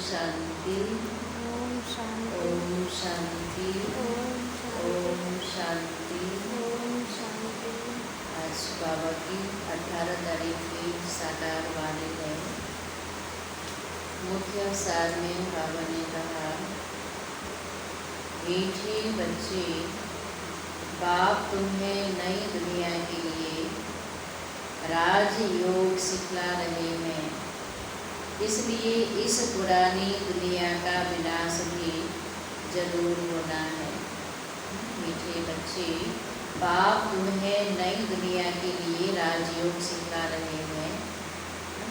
शांति। ओम शांति। ओम शांति। ओम शांति। ओम शांति। आज बाबा की 18 तारीख की साकार वाणी है। मुख्य सार में बाबा ने कहा, मीठे बच्चे, बाप तुम्हें नई दुनिया के लिए राजयोग सिखला रहे हैं, इसलिए इस पुरानी दुनिया का विनाश भी जरूर होना है। मीठे बच्चे, बाप तुम्हें नई दुनिया के लिए राजयोग सिखला रहे हैं।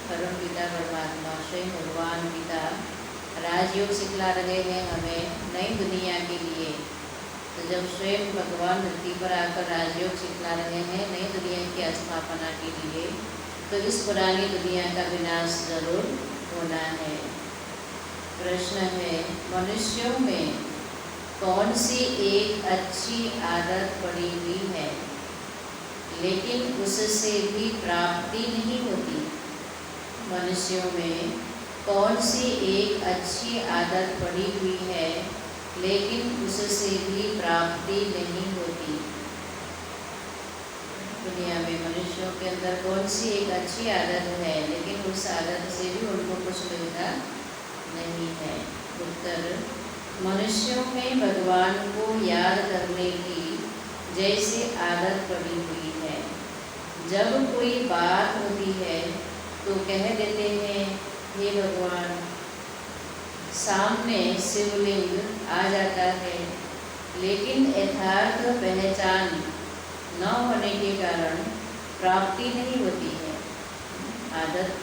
परम पिता परमात्मा स्वयं भगवान पिता राजयोग सिखला रहे हैं हमें नई दुनिया के लिए। तो जब स्वयं भगवान धरती पर आकर राजयोग सिखला रहे हैं नई दुनिया की स्थापना के लिए, तो इस पुरानी दुनिया का विनाश जरूर होना है। प्रश्न है, मनुष्यों में कौन सी एक अच्छी आदत पड़ी हुई है लेकिन उससे भी प्राप्ति नहीं होती? मनुष्यों में कौन सी एक अच्छी आदत पड़ी हुई है लेकिन उससे भी प्राप्ति नहीं होती? दुनिया में मनुष्यों के अंदर कौन सी एक अच्छी आदत है लेकिन उस आदत से भी उनको कुछ मिलता नहीं है? उत्तर, मनुष्यों में भगवान को याद करने की जैसे आदत पड़ी हुई है। जब कोई बात होती है तो कह देते हैं, हे भगवान। सामने शिवलिंग आ जाता है, लेकिन यथार्थ पहचान न होने के कारण प्राप्ति नहीं होती है। आदत,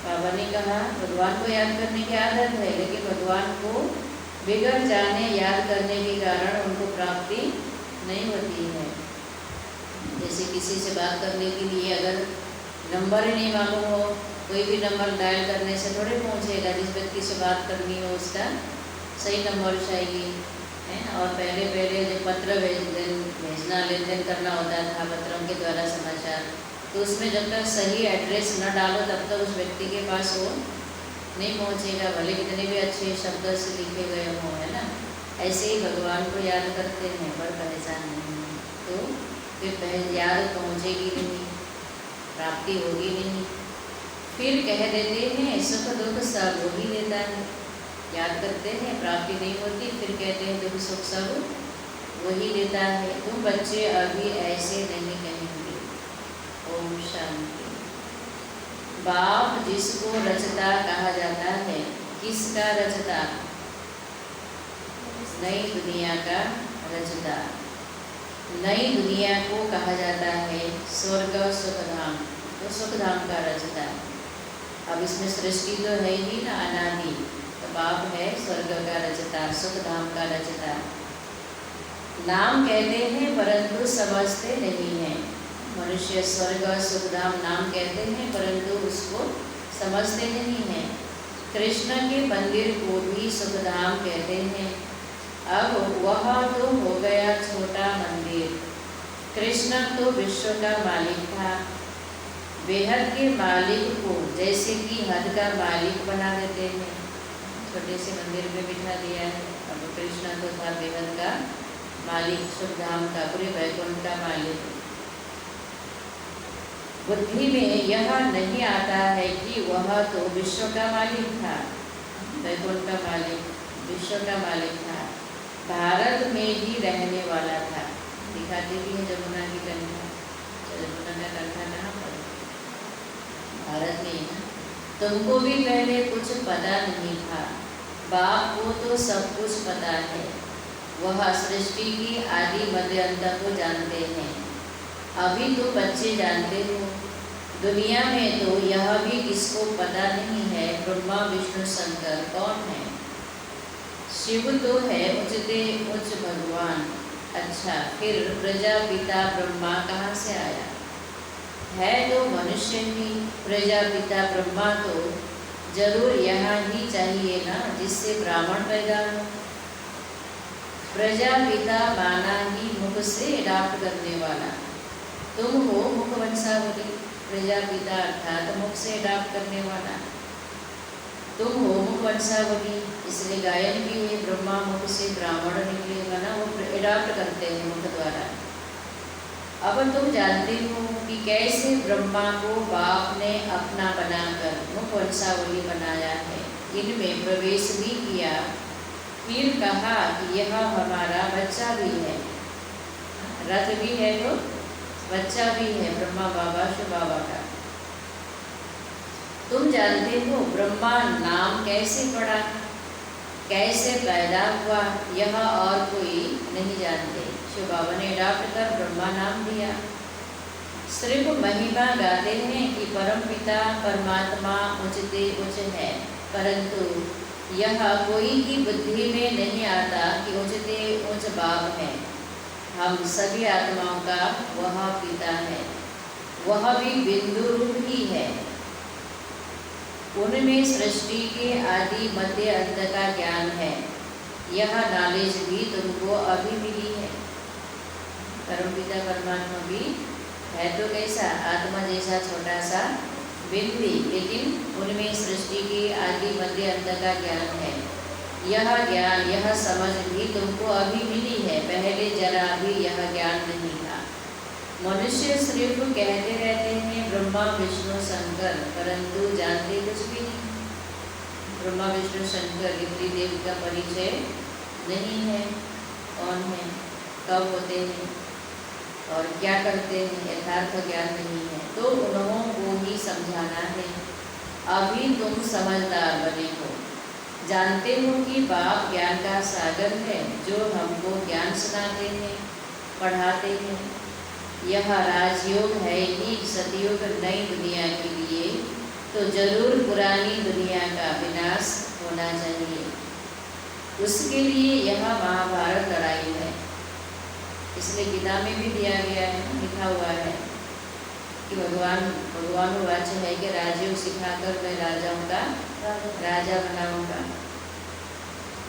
बाबा ने कहा भगवान को याद करने की आदत है, लेकिन भगवान को बिगड़ जाने याद करने के कारण उनको प्राप्ति नहीं होती है। जैसे किसी से बात करने के लिए अगर नंबर ही नहीं मालूम हो, कोई भी नंबर डायल करने से थोड़े पहुँचेगा। जिस व्यक्ति से बात करनी हो उसका सही नंबर चाहिए, है ना। और पहले जब पत्र भेजना लेन देन करना होता था पत्रों के द्वारा समाचार, तो उसमें जब तक सही एड्रेस न डालो तब तक उस व्यक्ति के पास वो नहीं पहुँचेगा, भले कितने भी अच्छे शब्द से लिखे गए हों, है ना। ऐसे ही भगवान को याद करते हैं पर पहचान नहीं है, तो फिर याद पहुँचेगी नहीं, प्राप्ति होगी नहीं। फिर कह देते हैं सुख दुख सब वही देता है। याद करते हैं, प्राप्ति नहीं होती, फिर कहते हैं दुख सुख सब वही देता है। तुम बच्चे अभी ऐसे नहीं कहेंगे। ओम शांति। बाप जिसको रचता कहा जाता है, किसका रचता? नई दुनिया का रचता। नई दुनिया को कहा जाता है स्वर्ग सुखधाम, तो सुखधाम का रचता। अब इसमें सृष्टि तो है ही ना, अनादि, तो बाप है स्वर्ग का रचता, सुखधाम का रचता। नाम कहते हैं परंतु समझते नहीं हैं। मनुष्य स्वर्ग सुखधाम नाम कहते हैं परंतु उसको समझते नहीं हैं। कृष्ण के मंदिर को भी सुखधाम कहते हैं। अब वह तो हो गया छोटा मंदिर। कृष्ण तो विश्व का मालिक था। बेहद के मालिक को जैसे कि हद का मालिक बना देते हैं। छोटे से मंदिर में बिठा दिया है। अब कृष्ण तो था बेहद का मालिक, सुखधाम का, पूरे वैकुंठ का मालिक। बुद्धि में यह नहीं आता है कि वह तो विश्व का मालिक था, वैकुंठ का मालिक, विश्व का मालिक था, भारत में ही रहने वाला था। दिखाती भी है जमुना की कंठा। जमुना का कंठा कहाँ पर? भारत में ही ना। तुमको भी पहले कुछ पता नहीं था, बाप को तो सब कुछ पता है। वह सृष्टि की आदि मध्य अंत को जानते हैं। अभी तो बच्चे जानते हो। दुनिया में तो यह भी किसको पता नहीं है ब्रह्मा विष्णु शंकर कौन है। शिव तो है उच्चते उच्च भगवान। अच्छा, फिर प्रजापिता ब्रह्मा कहाँ से आया? है तो मनुष्य ही। प्रजापिता ब्रह्मा तो जरूर यहाँ ही चाहिए ना, जिससे ब्राह्मण पैदा हो। प्रजापिता माना ही मुख से अडॉप्ट करने वाला। तुम हो मुख वंशावली। प्रजापिता अर्थात मुख से अडॉप्ट करने वाला। तुम हो मुख वंशावली, इसलिए गायन भी है ब्रह्मा मुख से ब्राह्मण निकलेगा ना, वो एडॉप्ट करते हैं मुख द्वारा। अब तुम जानते हो कि कैसे ब्रह्मा को बाप ने अपना बनाकर मुख वंशावली बनाया है, इनमें प्रवेश भी किया, फिर कहा कि यह हमारा बच्चा भी है, रथ भी है तो बच्चा भी है ब्रह्मा बाबा शिव बाबा का। तुम जानते हो ब्रह्मा नाम कैसे पड़ा, कैसे पैदा हुआ, यह और कोई नहीं जानते। शिव बाबा ने अडॉप्ट कर ब्रह्मा नाम दिया। सिर्फ महिमा गाते हैं कि परम पिता परमात्मा उचते उच्च है, परंतु यह कोई की बुद्धि में नहीं आता कि उचते उच्च बाप है। हम सभी आत्माओं का वह पिता है, वह भी बिंदु रूप ही है। उनमें सृष्टि के आदि मध्य अंत का ज्ञान है, यह नॉलेज भी तुमको अभी मिली है। परमपिता परमात्मा भी है तो कैसा, आत्मा जैसा छोटा सा बिंदी, लेकिन उनमें सृष्टि के आदि मध्य अंत का ज्ञान है। यह ज्ञान, यह समझ भी तुमको अभी मिली है, पहले जरा भी यह ज्ञान नहीं था। मनुष्य सिर्फ कहते रहते हैं ब्रह्मा विष्णु शंकर, परंतु जानते कुछ भी नहीं। ब्रह्मा विष्णु शंकर ये त्रिदेव का परिचय नहीं है, कौन है, कब होते हैं और क्या करते हैं, यथार्थ ज्ञान नहीं है, तो उन्हों को ही समझाना है। अभी तुम समझदार बने हो, जानते हो कि बाप ज्ञान का सागर है, जो हमको ज्ञान सुनाते हैं, पढ़ाते हैं। यह राजयोग है ही सतयुग नई दुनिया के लिए, तो जरूर पुरानी दुनिया का विनाश होना चाहिए। उसके लिए यह महाभारत लड़ाई है। इसलिए गीता में भी दिया गया है, लिखा हुआ है कि भगवान वाच्य है कि राजयोग सिखाकर मैं राजाओं का राजा बनाऊंगा।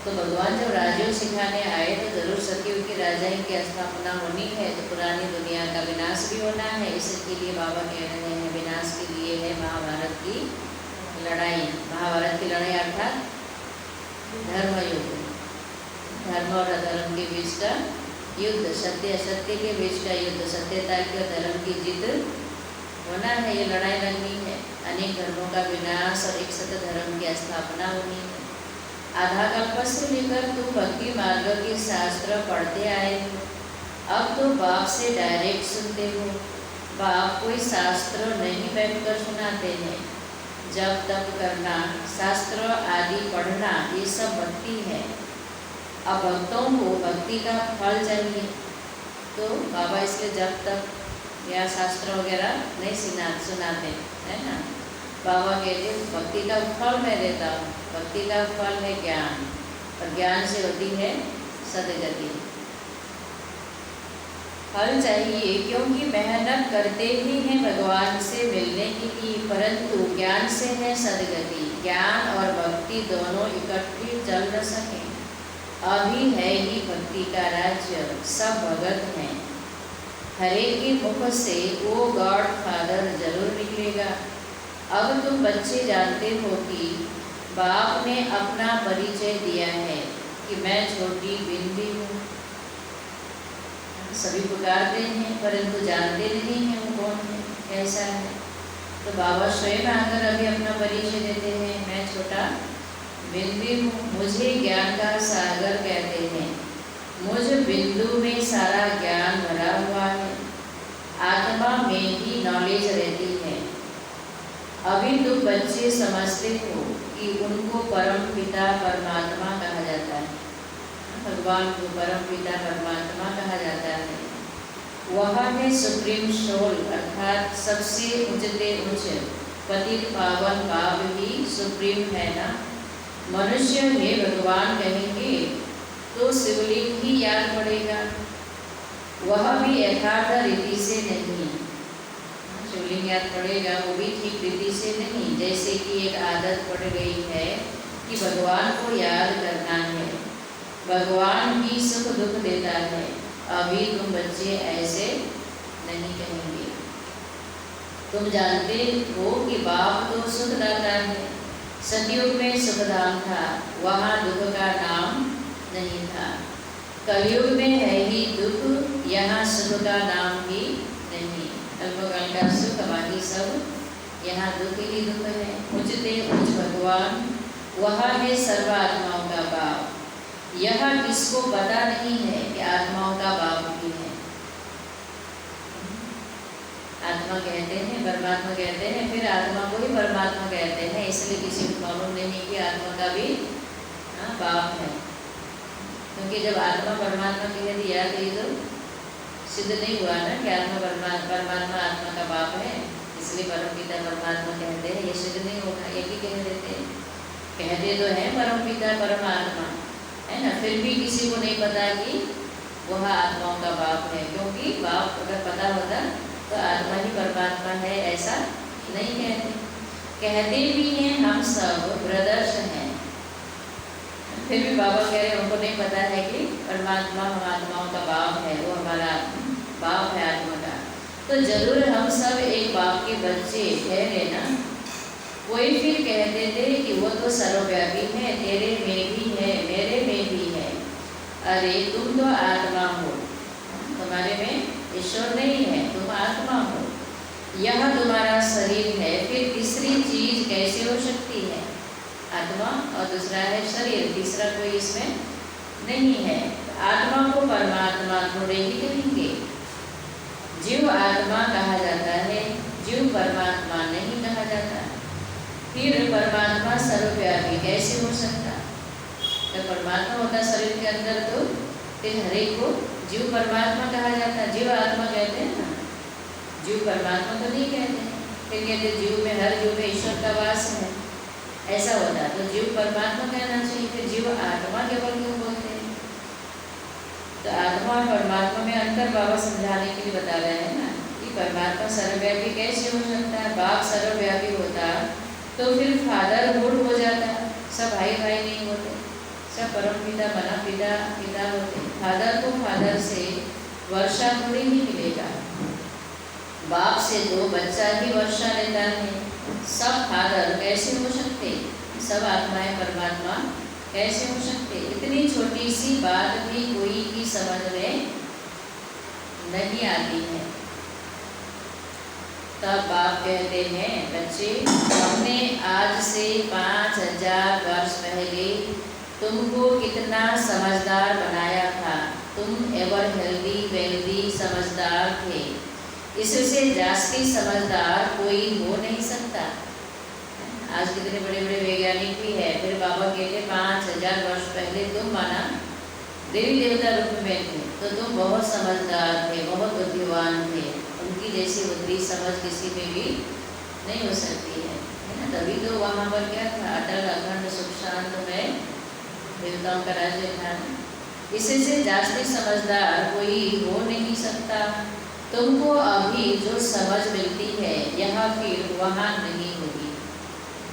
तो भगवान जब राजयोग सिखाने आए तो जरूर सतयुग की राजाई की स्थापना होनी है, तो पुरानी दुनिया का विनाश भी होना है। इसके लिए बाबा कह रहे हैं विनाश के लिए है महाभारत की लड़ाई। महाभारत की लड़ाई अर्थात धर्मयुद्ध, धर्म और अधर्म के बीच का युद्ध, सत्य असत्य के बीच का युद्ध, सत्यता की और धर्म की जीत होना है। ये लड़ाई लड़नी है, अनेक धर्मों का विनाश और एक सत्य धर्म की स्थापना होनी है। आधा कल्प से लेकर तुम भक्ति मार्ग के शास्त्र पढ़ते आए हो, अब तो बाप से डायरेक्ट सुनते हो। बाप कोई शास्त्र नहीं बैठकर सुनाते हैं। जब तप करना, शास्त्र आदि पढ़ना, ये सब भक्ति है। अब भक्तों को भक्ति का फल चाहिए, तो बाबा इसलिए जब तक या शास्त्र वगैरह नहीं सुनाते है ना। बाबा कहते भक्ति का फल मैं देता हूँ। भक्ति का फल है ज्ञान, और ज्ञान से होती है सदगति। फल चाहिए क्योंकि मेहनत करते ही हैं भगवान से मिलने के लिए, परंतु ज्ञान से है सदगति। ज्ञान और भक्ति दोनों इकट्ठे चल न सके। अभी है ही भक्ति का राज्य, सब भगत हैं। हरे के मुख से वो गॉड फादर जरूर निकलेगा। अब तुम बच्चे जानते हो कि बाप ने अपना परिचय दिया है कि मैं छोटी बिंदी हूँ। सभी पुकारते हैं परंतु जानते नहीं हैं वो कौन है, कैसा है। तो बाबा स्वयं आकर अभी अपना परिचय देते हैं, मैं छोटा बिंदी हूँ, मुझे ज्ञान का सागर कहते हैं। मुझ बिंदु में सारा ज्ञान भरा हुआ है, आत्मा में ही नॉलेज रहती है। अभी तुम बच्चे समझते हो कि उनको परम पिता परमात्मा कहा जाता है। भगवान को परम पिता परमात्मा कहा जाता है। वह है सुप्रीम सोल, अर्थात सबसे उच्चते उच्च, पतित पावन बाप ही सुप्रीम है ना। मनुष्य में भगवान कहेंगे तो शिवलिंग ही याद पड़ेगा, वह भी यथार्थ रीति से नहीं। शिवलिंग याद पड़ेगा वो भी ठीक रीति से नहीं, जैसे कि एक आदत पड़ गई है कि भगवान को याद करना है, भगवान ही सुख दुख देता है। अभी तुम बच्चे ऐसे नहीं कहेंगे। तुम जानते हो कि बाप तो सुख दाता है, सतयुग में सुखधाम था, वहाँ दुख का नाम नहीं था। कलयुग में है ही दुख, यहाँ सुख का नाम भी नहीं। अल्पकाल का सुख बाकी सब, यहाँ दुख ही दुख है। उचते उच्च भगवान, वहाँ है सर्व आत्माओं का बाप। यह किसको पता नहीं है कि आत्माओं का बाप भी है। आत्मा कहते हैं, परमात्मा कहते हैं, फिर आत्मा को ही परमात्मा कहते हैं, इसलिए किसी को मालूम नहीं कि आत्मा का भी बाप है। क्योंकि जब आत्मा परमात्मा कह दिया तो ये तो सिद्ध नहीं हुआ ना कि आत्मा परमात्मा आत्मा का बाप है, इसलिए परम पिता परमात्मा कहते हैं, ये सिद्ध नहीं होगा। एक ही कह देते हैं, कहते तो हैं परम पिता परमात्मा, है ना, फिर भी किसी को नहीं पता कि वह आत्माओं का बाप है। क्योंकि बाप अगर पता होता तो आत्मा ही परमात्मा है, ऐसा नहीं कहते। कहते भी हैं हम सब ब्रदर्स हैं, फिर भी बाबा कह रहे उनको नहीं पता है कि परमात्मा हम आत्माओं का बाप है, वो हमारा बाप है आत्मा का। तो जरूर हम सब एक बाप के बच्चे ठहरे ना। कोई फिर कहते थे कि वो तो सर्वव्यापी है, तेरे में भी है, मेरे में भी है। अरे तुम तो आत्मा हो, तुम्हारे में ईश्वर नहीं है, तुम आत्मा हो। यह तुम्हारा शरीर है, फिर तीसरी चीज कैसे हो सकती है? आत्मा और दूसरा है शरीर, तीसरा कोई इसमें नहीं है। आत्मा को परमात्मा थोड़े ही कहेंगे। जीव आत्मा कहा जाता है, जीव परमात्मा नहीं कहा जाता। फिर परमात्मा सर्वव्यापी कैसे हो सकता? जब परमात्मा होता शरीर के अंदर तो फिर हरेक को जीव परमात्मा कहा जाता। जीव आत्मा कहते हैं ना, जीव परमात्मा तो नहीं कहते हैं। फिर कहते जीव में, हर जीव में ईश्वर का वास है, ऐसा होता तो जीव परमात्मा कहना चाहिए। फिर जीव आत्मा केवल क्यों बोलते हैं? तो आत्मा और परमात्मा में अंतर बाबा समझाने के लिए बता रहे हैं ना कि परमात्मा सर्वव्यापी कैसे हो सकता है। बाप सर्वव्यापी होता तो फिर फादरहुड हो जाता, सब भाई भाई नहीं होते, सब परम पिता बना पिता पिता होते। फादर को फादर से वर्षा थोड़ी नहीं मिलेगा, बाप से तो बच्चा ही वर्षा लेता है। सब फादर कैसे हो सकते? सब आत्माएं परमात्मा कैसे हो सकते? इतनी छोटी सी बात भी कोई की समझ में नहीं आती है। तब बाप कहते हैं, बच्चे हमने आज से 5000 वर्ष पहले तुमको कितना समझदार बनाया था। तुम एवर हेल्दी वेल्दी समझदार थे, इससे जास्ती समझदार कोई हो नहीं सकता। आज कितने बड़े बड़े वैज्ञानिक भी है, फिर बाबा कहते 5000 वर्ष पहले तुम माना देवी देवता रूप में थे तो तुम बहुत समझदार थे, बहुत बुद्धिमान थे। उनकी जैसी बुद्धि समझ किसी में भी नहीं हो सकती है ना। तभी तो वहाँ पर क्या था, अटल अखंड सुख शांत में देवताओं का राज्य था। इससे जास्ती समझदार कोई हो नहीं सकता। तुमको अभी जो समझ मिलती है यहाँ फिर वहाँ नहीं होगी,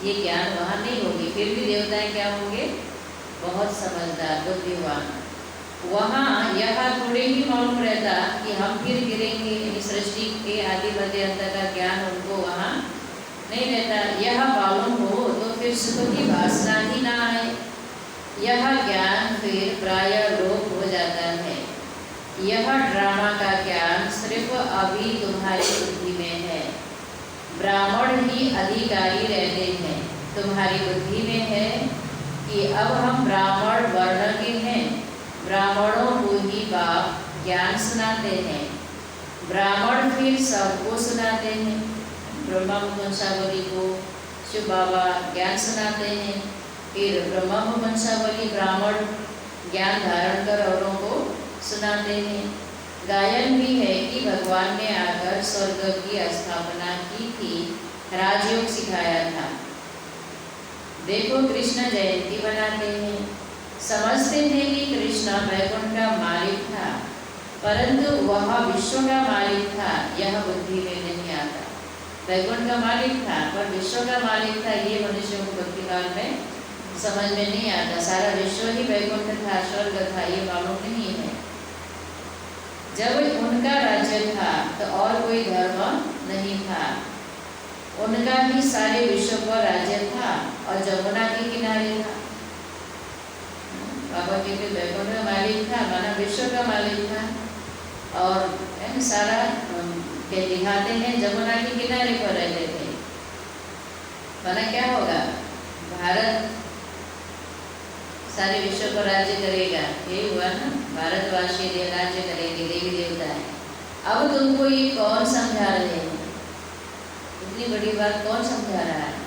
ये ज्ञान वहाँ नहीं होगी। फिर भी देवताएं क्या होंगे? बहुत समझदार बुद्धिमान। वहाँ यह थोड़े ही मालूम रहता कि हम फिर गिरेंगे, सृष्टि के आदि मध्य अंत का ज्ञान उनको वहाँ नहीं रहता। यह मालूम हो तो फिर सुख की वासना ही ना आए, यह ज्ञान फिर प्राय लोप हो जाता है। यह ड्रामा का ज्ञान सिर्फ अभी तुम्हारी बुद्धि में है। ब्राह्मण ही अधिकारी रहते हैं, तुम्हारी बुद्धि में है कि अब हम ब्राह्मण वर्ण के हैं। ब्राह्मणों को ही बाप ज्ञान सुनाते हैं, ब्राह्मण फिर सबको सुनाते हैं। ब्रह्मा वंशावली को शिव बाबा ज्ञान सुनाते हैं, फिर ब्रह्मा वंशावली ब्राह्मण ज्ञान धारण कर औरों को सुनाते हैं। गायन भी है कि भगवान ने आकर स्वर्ग की स्थापना की थी, राजयोग सिखाया था। देखो कृष्ण जयंती मनाते हैं, समझते हैं कि कृष्ण वैकुंठ का मालिक था, परंतु वह विश्व का मालिक था, यह बुद्धि में नहीं आता। वैकुंठ का मालिक था पर विश्व का मालिक था, ये मनुष्यों को भक्ति काल में समझ में नहीं आता। सारा विश्व ही वैकुंठ था, स्वर्ग था, ये मालूम नहीं है। जब उनका राज्य था तो और कोई धर्म नहीं था, उनका ही सारे विश्व पर राज्य था और जमुना के किनारे था। बाबा कहते वैकुंठ का मालिक था, माना विश्व का मालिक था, और सारा के दिखाते हैं जमुना के किनारे पर रहते थे। माना क्या होगा, भारत सारे विश्व पर राज्य करेगा, यही हुआ ना, भारतवासी राज्य करेंगे, देवी देवता है। अब तुमको ये कौन समझा रहे हैं, इतनी बड़ी बात कौन समझा रहा है,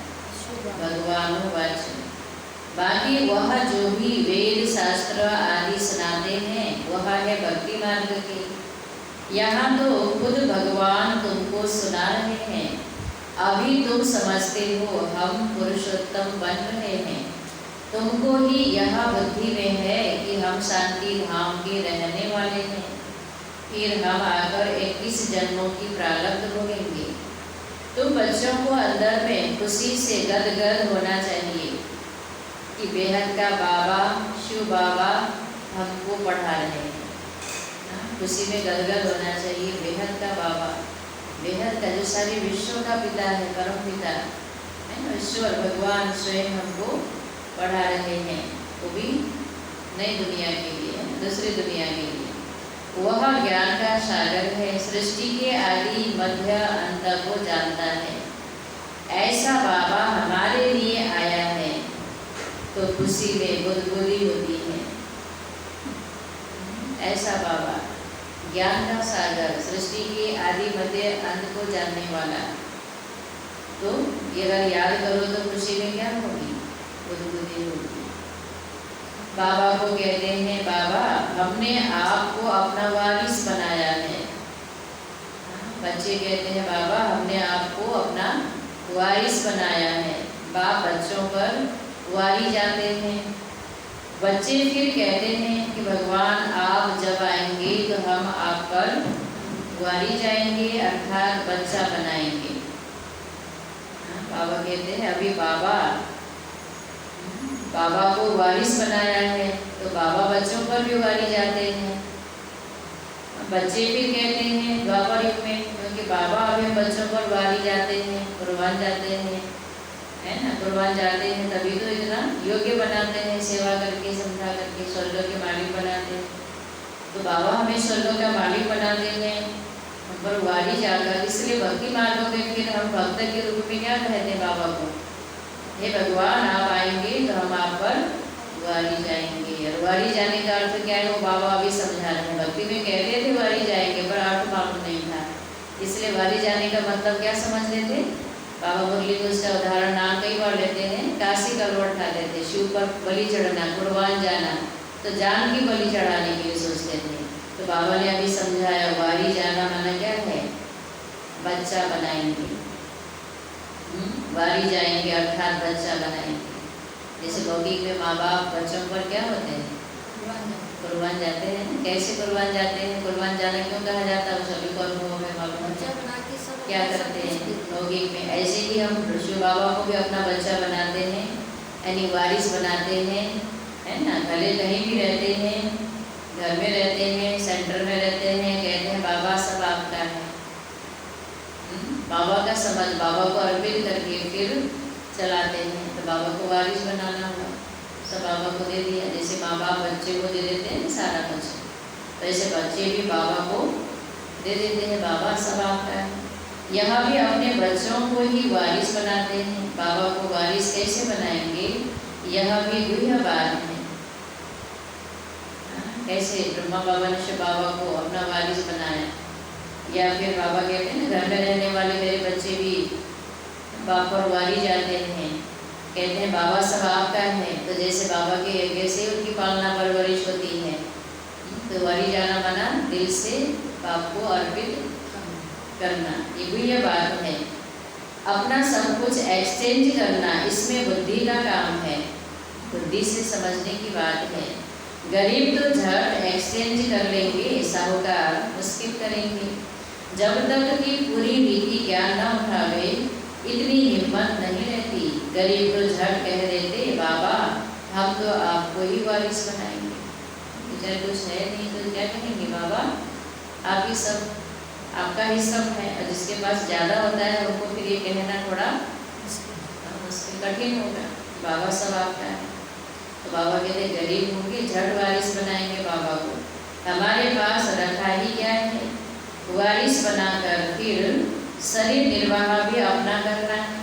भगवान वाच। बाकी वह जो भी वेद शास्त्र आदि सुनाते हैं वह है भक्ति मार्ग के। यहाँ तो खुद भगवान तुमको सुना रहे हैं, अभी तुम समझते हो हम पुरुषोत्तम बन रहे हैं। तुमको ही यह बुद्धि में है कि हम शांति धाम के रहने वाले हैं, फिर हम आकर 21 जन्मों की प्रारब्ध भोगेंगे। तुम बच्चों को अंदर में खुशी से गदगद होना चाहिए कि बेहद का बाबा शिव बाबा हमको पढ़ा रहे हैं। खुशी में गदगद होना चाहिए, बेहद का बाबा, बेहद का जो सारे विश्व का पिता है, परम पिता है ना, ईश्वर भगवान स्वयं हमको पढ़ा रहे हैं, वो भी नई दुनिया के लिए, दूसरी दुनिया के लिए। वह ज्ञान का सागर है, सृष्टि के आदि मध्य अंत को जानता है। ऐसा बाबा हमारे लिए आया है तो खुशी में गुदगुदी होती है। ऐसा बाबा ज्ञान का सागर, सृष्टि के आदि मध्य अंत को जानने वाला, तो ये अगर याद करो तो खुशी में क्या होगी, गुदगुदी होगी। बाबा को कहते हैं, बाबा हमने आपको अपना वारिस बनाया है। बच्चे कहते हैं, बाबा हमने आपको अपना वारिस बनाया है। बाप बच्चों पर वारी जाते हैं। बच्चे फिर कहते हैं कि भगवान आप जब आएंगे तो हम आप पर वारी जाएंगे, अर्थात बच्चा बनाएंगे। बाबा कहते हैं अभी बाबा को वारिस बनाया है तो बाबा बच्चों पर भी वारी जाते हैं। बच्चे फिर कहते हैं द्वापर युग में, क्योंकि बाबा अभी बच्चों पर वारी जाते हैं, कुर्बान जाते हैं, है ना, कुर्बान जाते हैं, तभी तो इतना योग्य बनाते हैं, सेवा करके समझा करके स्वर्ग के मालिक बनाते हैं। तो बाबा हमें स्वर्ग का मालिक बनाते हैं, हम पर वारी जाकर, इसलिए भक्ति मार्ग में फिर हम भक्त के रूप में क्या कहते हैं बाबा को, हे भगवान आप आएंगे तो हम आप पर वारी जाएंगे। और वारी जाने का अर्थ क्या है, वो बाबा अभी समझा रहे हैं। भक्ति में कहते थे वारी जाएंगे, पर अर्थ मालूम नहीं था, इसलिए वारी जाने का मतलब क्या समझ लेते। बाबा मुरली को उसका उदाहरण नाम कई बार लेते हैं, काशी का रोड उठाते थे, शिव पर बलि चढ़ना, कुर्बान जाना, तो जान की बलि चढ़ाने के लिए सोचते थे। तो बाबा ने अभी समझाया वारी जाना माना क्या है, बच्चा बनाएंगे, वारी जाएंगे अर्थात बच्चा बनाएंगे। जैसे भौतिक में माँ बाप बच्चों पर क्या होते हैं, कुर्बान जाते हैं। कैसे कुर्बान जाते हैं, कुर्बान जाना क्यों कहा जाता है, सभी को अनुभव में मालूम है क्या करते हैं भौतिक में। ऐसे ही हम शिव बाबा को भी अपना बच्चा बनाते हैं, यानी वारिस बनाते हैं, है ना। भले कहीं भी रहते हैं, घर में रहते हैं, सेंटर में रहते हैं, कहते हैं बाबा सब आपका है। बाबा का समझ बाबा को अर्पित करके फिर चलाते हैं, तो बाबा को वारिस बनाना हुआ, सब बाबा को दे दिया। जैसे माँ बाप बच्चे को दे देते हैं सारा कुछ, तो ऐसे बच्चे भी बाबा को दे देते हैं, बाबा सब आपका है। यहाँ भी अपने बच्चों को ही वारिस बनाते हैं। बाबा को वारिस कैसे बनाएंगे, यह भी गुह्य बात है। कैसे ब्रह्मा बाबा ने शिव बाबा को अपना वारिस बनाया, या फिर बाबा कहते हैं ना घर में रहने वाले मेरे बच्चे भी बाप पर वारी जाते हैं, कहते हैं बाबा सब आपका है। तो जैसे बाबा के यज्ञ से उनकी पालना परवरिश होती है, तो वारी जाना माना दिल से बाप को अर्पित करना, ये भी ये बात है। अपना सब कुछ एक्सचेंज करना, इसमें बुद्धि का काम है, बुद्धि से समझने की बात है। गरीब तो झट एक्सचेंज कर लेंगे, साहूकार मुश्किल करेंगे। जब तक कि पूरी रीति ज्ञान न उठावे इतनी हिम्मत नहीं रहती। गरीब तो झट कह देते बाबा हम तो आपको ही वारिस बनाएंगे, इधर कुछ है नहीं तो क्या कहेंगे, बाबा आप ही सब, आपका ही सब है। और जिसके पास ज़्यादा होता है उनको फिर ये कहना थोड़ा मुश्किल कठिन होगा। बाबा सब आपका है, तो बाबा कहते गरीब होंगे झट वारिस बनाएंगे बाबा को। हमारे पास रखा ही क्या है, वारिस बनाकर फिर शरीर निर्वाह भी अपना करना है।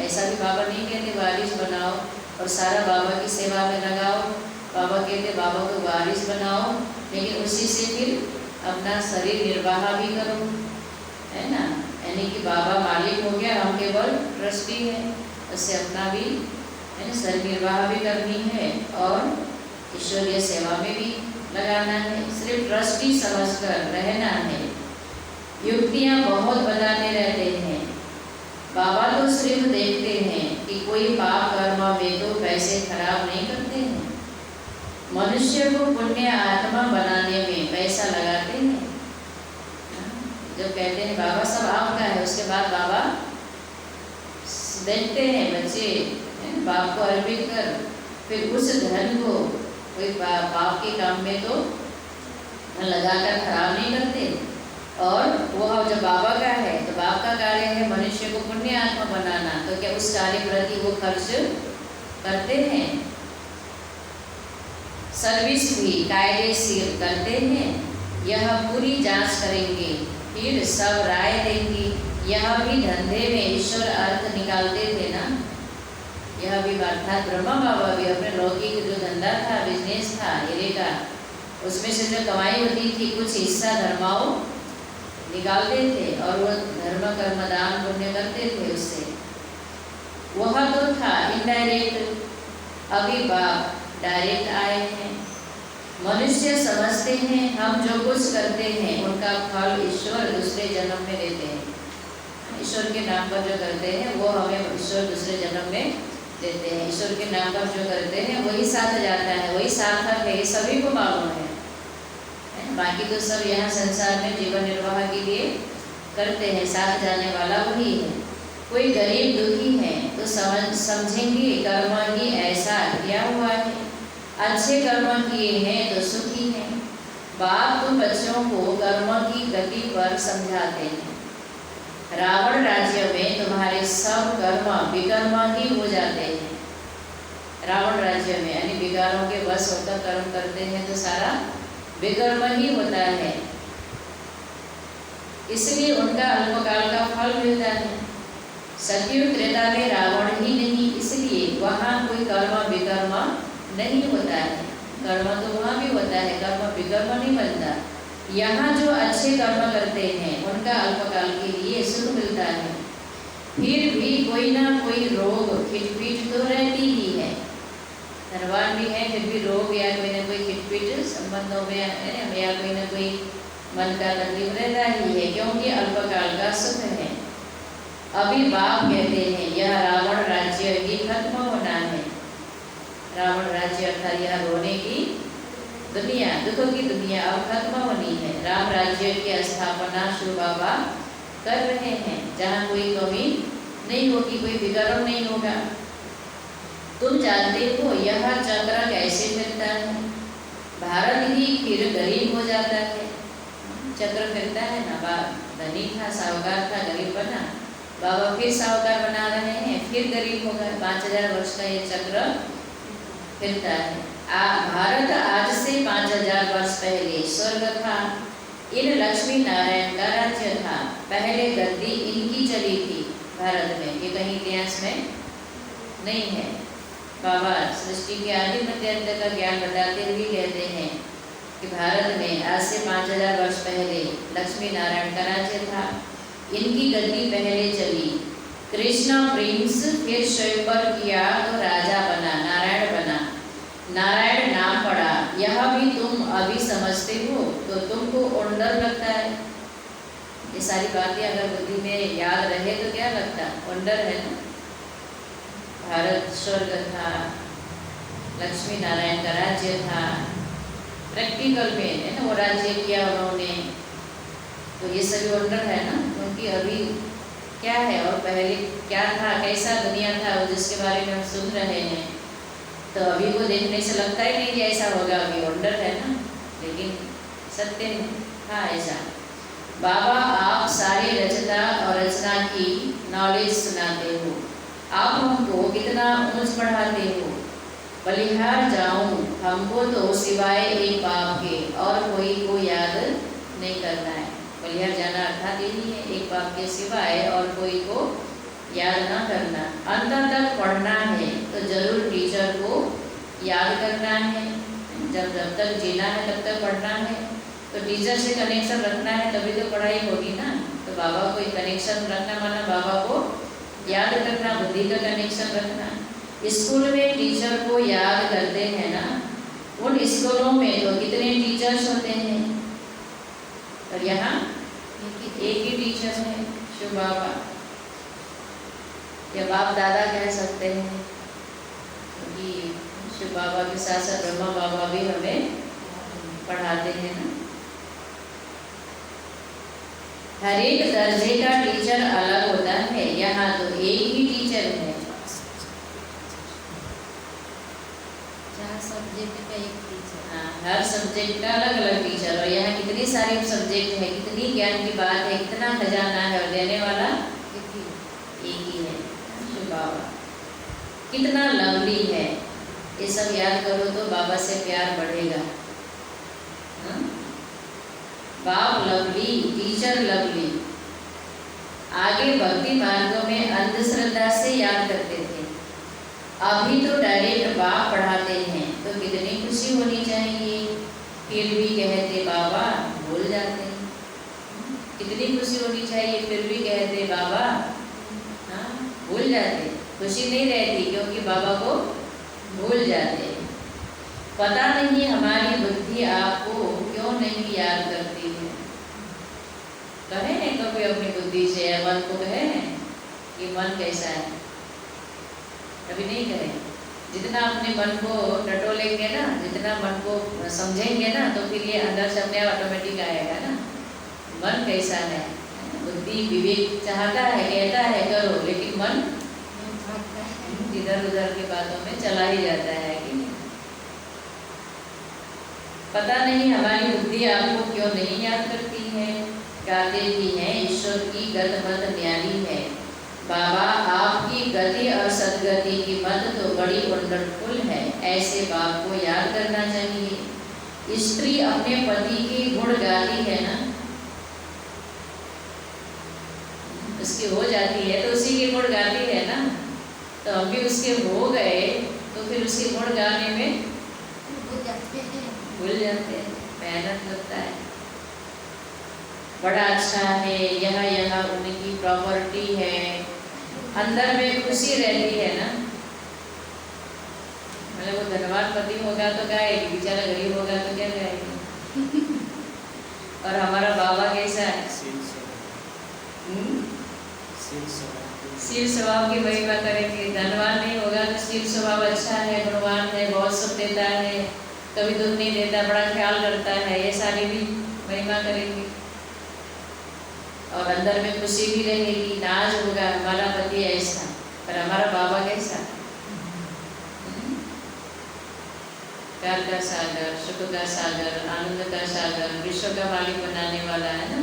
ऐसा भी बाबा नहीं कहते वारिस बनाओ और सारा बाबा की सेवा में लगाओ। बाबा कहते बाबा को वारिस बनाओ, लेकिन उसी से फिर अपना शरीर निर्वाह भी करो, है ना। यानी कि बाबा मालिक हो गया, हम केवल ट्रस्टी है, उससे अपना भी है ना शरीर निर्वाह भी करनी है और ईश्वरीय सेवा में भी लगाना है। सिर्फ ट्रस्टी समझकर रहना है। युक्तियाँ बहुत बताते रहते हैं, बाबा तो सिर्फ देखते हैं कि कोई पाप कर्म में तो पैसे खराब नहीं करते हैं। मनुष्य को पुण्य आत्मा बनाने में पैसा लगाते हैं। जब कहते हैं बाबा सब आपका है, उसके बाद बाबा देखते हैं बच्चे बाप को अर्पित कर, फिर उस धन को कोई पाप के काम में तो लगाकर खराब नहीं करते। और वह जब बाबा का है तो बाप का कार्य है मनुष्य को पुण्य आत्मा बनाना, तो क्या उस कार्य प्रति वो खर्च करते हैं। सर्विस भी कायदेशीर करते हैं, यह पूरी जांच करेंगे, फिर सब राय देंगे। यह भी धंधे में ईश्वर अर्थ निकालते थे ना, यह भी अर्थात ब्रह्मा बाबा भी अपने लौकिक जो धंधा था, बिजनेस था हीरे का, उसमें से जो कमाई होती थी कुछ हिस्सा धर्माओं निकालते थे और वो धर्म कर्म दान पुण्य करते थे उससे। वह तो था इनडायरेक्ट, अभी बाप डायरेक्ट आए हैं। मनुष्य समझते हैं हम जो कुछ करते हैं उनका फल ईश्वर दूसरे जन्म में देते हैं। ईश्वर के नाम पर जो करते हैं वो हमें ईश्वर दूसरे जन्म में देते हैं। ईश्वर के नाम पर जो करते हैं वही साथ जाता है, वही सार्थक है, ये सभी को मालूम है। बाकी तो सब यहाँ संसार में जीवन निर्वाह के लिए करते हैं, साथ जाने वाला वही है। कोई गरीब दुखी है तो समझेंगे कर्म ही ऐसा किया हुआ है, अच्छे कर्म किए हैं तो सुखी हैं। बाप तो बच्चों को कर्म की गति पर समझाते हैं। रावण राज्य में तुम्हारे सब कर्म विकर्म ही हो जाते हैं। रावण राज्य में यानी विकारों के वश होकर कर्म करते हैं तो सारा विकर्म ही होता है, इसलिए उनका अल्पकाल का फल मिलता है। सतयुग त्रेता में रावण ही नहीं, इसलिए वहाँ कोई कर्म विकर्म नहीं होता है। कर्म तो वहाँ भी होता है, कर्म विकर्म नहीं बनता। यहाँ जो अच्छे कर्म करते हैं उनका अल्पकाल के लिए सुख मिलता है, फिर भी कोई ना कोई रोग खिटपीट तो रहती ही है। धनवान भी है फिर भी रोग या कोई ना कोई खिटपीट संबंधों में या कोई ना कोई मन का तकलीफ रहता ही है, क्योंकि अल्पकाल का सुख है। अभी बाप कहते हैं यह रावण राज्य ही खत्म होना है। रावण राज्य अर्थात यह रोने की दुनिया, दुखों की दुनिया अब खत्म होनी है। राम राज्य की स्थापना शिव बाबा कर रहे हैं, जहाँ कोई कमी नहीं होगी, कोई विकर्म नहीं होगा। तुम जानते हो यह चक्र कैसे फिरता है। भारत ही फिर गरीब हो जाता है, चक्र फिरता है ना। धनी था, साहूकार था, गरीब बना, बाबा फिर साहूकार बना रहे हैं, फिर गरीब होगा। 5000 वर्ष का ये चक्र फिरता है। भारत आज से 5000 वर्ष पहले स्वर्ग था, इन लक्ष्मी नारायण का राज्य था। पहले गद्दी इनकी चली थी भारत में, ये कहीं इतिहास में नहीं है। बाबा सृष्टि के आदि मध्य अंत का ज्ञान बताते हुए कहते हैं कि भारत में आज से 5000 वर्ष पहले लक्ष्मी नारायण का राज्य था, इनकी गद्दी पहले चली। कृष्णा प्रिंस फिर स्वयंवर किया तो राजा बना, नारायण बना, नारायण नाम पड़ा। यह भी तुम अभी समझते हो तो तुमको ओंडर लगता है। ये सारी बातें अगर बुद्धि में याद रहे तो क्या लगता, ओंडर है ना। भारत स्वर्ग था, लक्ष्मी नारायण का राज्य था, प्रैक्टिकल में है ना वो राज्य किया उन्होंने, तो ये सभी ओंडर है ना। क्योंकि अभी क्या है और पहले क्या था, कैसा दुनिया था वो जिसके बारे में हम सुन रहे हैं, तो अभी को देखने से लगता ही नहीं कि ऐसा होगा, अभी वंडर है ना, लेकिन सत्य था ऐसा। बाबा आप सारे रचना और रचना की नॉलेज सुनाते हो, आप हमको कितना ऊंच बढ़ाते हो। बलिहार जाऊं हमको तो सिवाय एक बाप के और कोई को याद नहीं करना है। बलिहार जाना अर्थात यही है, एक बाप के सिवाय और कोई को याद ना करना। अंत तक पढ़ना है तो जरूर टीचर को याद करना है। जब तक जीना है तब तक पढ़ना है, तो टीचर से कनेक्शन रखना है तभी तो पढ़ाई होगी ना। तो बाबा को कनेक्शन रखना माना बाबा को याद करना, बुद्धि का कनेक्शन रखना। स्कूल में टीचर को याद करते हैं ना, उन स्कूलों में तो कितने टीचर्स होते हैं, और यहाँ एक ही टीचर है, शिव बाबा या बाप दादा कह सकते हैं, क्योंकि शिव बाबा के साथ साथ ब्रह्मा बाबा भी हमें पढ़ाते हैं ना। हर एक दर्जे का टीचर अलग होता है, यहाँ तो एक ही टीचर है। सब्जेक्ट का एक टीचर। हाँ, हर सब्जेक्ट का अलग अलग टीचर, और यहाँ कितनी सारी सब्जेक्ट है, कितनी ज्ञान की बात है, कितना खजाना है, और देने वाला एक ही है, शिव बाबा। कितना लवली है, ये सब याद करो तो बाबा से प्यार बढ़ेगा। बाप लवली, टीचर लवली। आगे भक्ति मार्गों में अंधश्रद्धा से याद करते थे, अभी तो डायरेक्ट बाप पढ़ाते हैं, तो कितनी खुशी होनी चाहिए। फिर भी कहते बाबा, भूल जाते हैं। कितनी खुशी होनी चाहिए, फिर भी कहते बाबा, हाँ भूल जाते। खुशी नहीं रहती क्योंकि बाबा को भूल जाते। पता नहीं हमारी बुद्धि आपको क्यों नहीं याद करती है। कहे नहीं कभी अपनी बुद्धि से या मन को कहे कि मन कैसा है, कभी नहीं कहे। जितना अपने मन को टटोलेंगे ना, जितना मन को समझेंगे ना, तो फिर ये अंदर से अपने ऑटोमेटिक आएगा ना, मन कैसा है। बुद्धि विवेक चाहता है, कहता है करो, लेकिन मन इधर उधर की बातों में चला ही जाता है कि नहीं। पता नहीं हमारी बुद्धि आपको क्यों नहीं याद करती है। गाते भी हैं ईश्वर की गत मत न्यारी है। बाबा आपकी गति और सदगति की मत तो बड़ी वंडरफुल है, ऐसे बाप को याद करना चाहिए। स्त्री अपने पति के गुण गाती है ना, उसकी हो जाती है तो उसी के गुण गाती है ना, तो हम भी उसके हो गए तो फिर उसके गुण गाने में भूल जाते हैं, मेहनत लगता है। बड़ा अच्छा है, यह उनकी प्रॉपर्टी है, अंदर में खुशी रहती है ना। मतलब वो धनवान पति होगा तो गाएगी, बेचारा गरीब होगा तो क्या गाएगी। और हमारा बाबा कैसा है, शील स्वभाव की महिमा करेंगे। धनवान नहीं होगा तो शील स्वभाव अच्छा है, गुणवान है, बहुत सुख देता है, कभी दुख नहीं देता, बड़ा ख्याल करता है, ये सारी भी महिमा करेंगे। और अंदर में खुशी भी रहेगी, नाज होगा हमारा पति ऐसा, पर हमारा बाबा कैसा, प्यार का सागर, सुख का सागर, आनंद का सागर, विश्व का मालिक बनाने वाला है ना।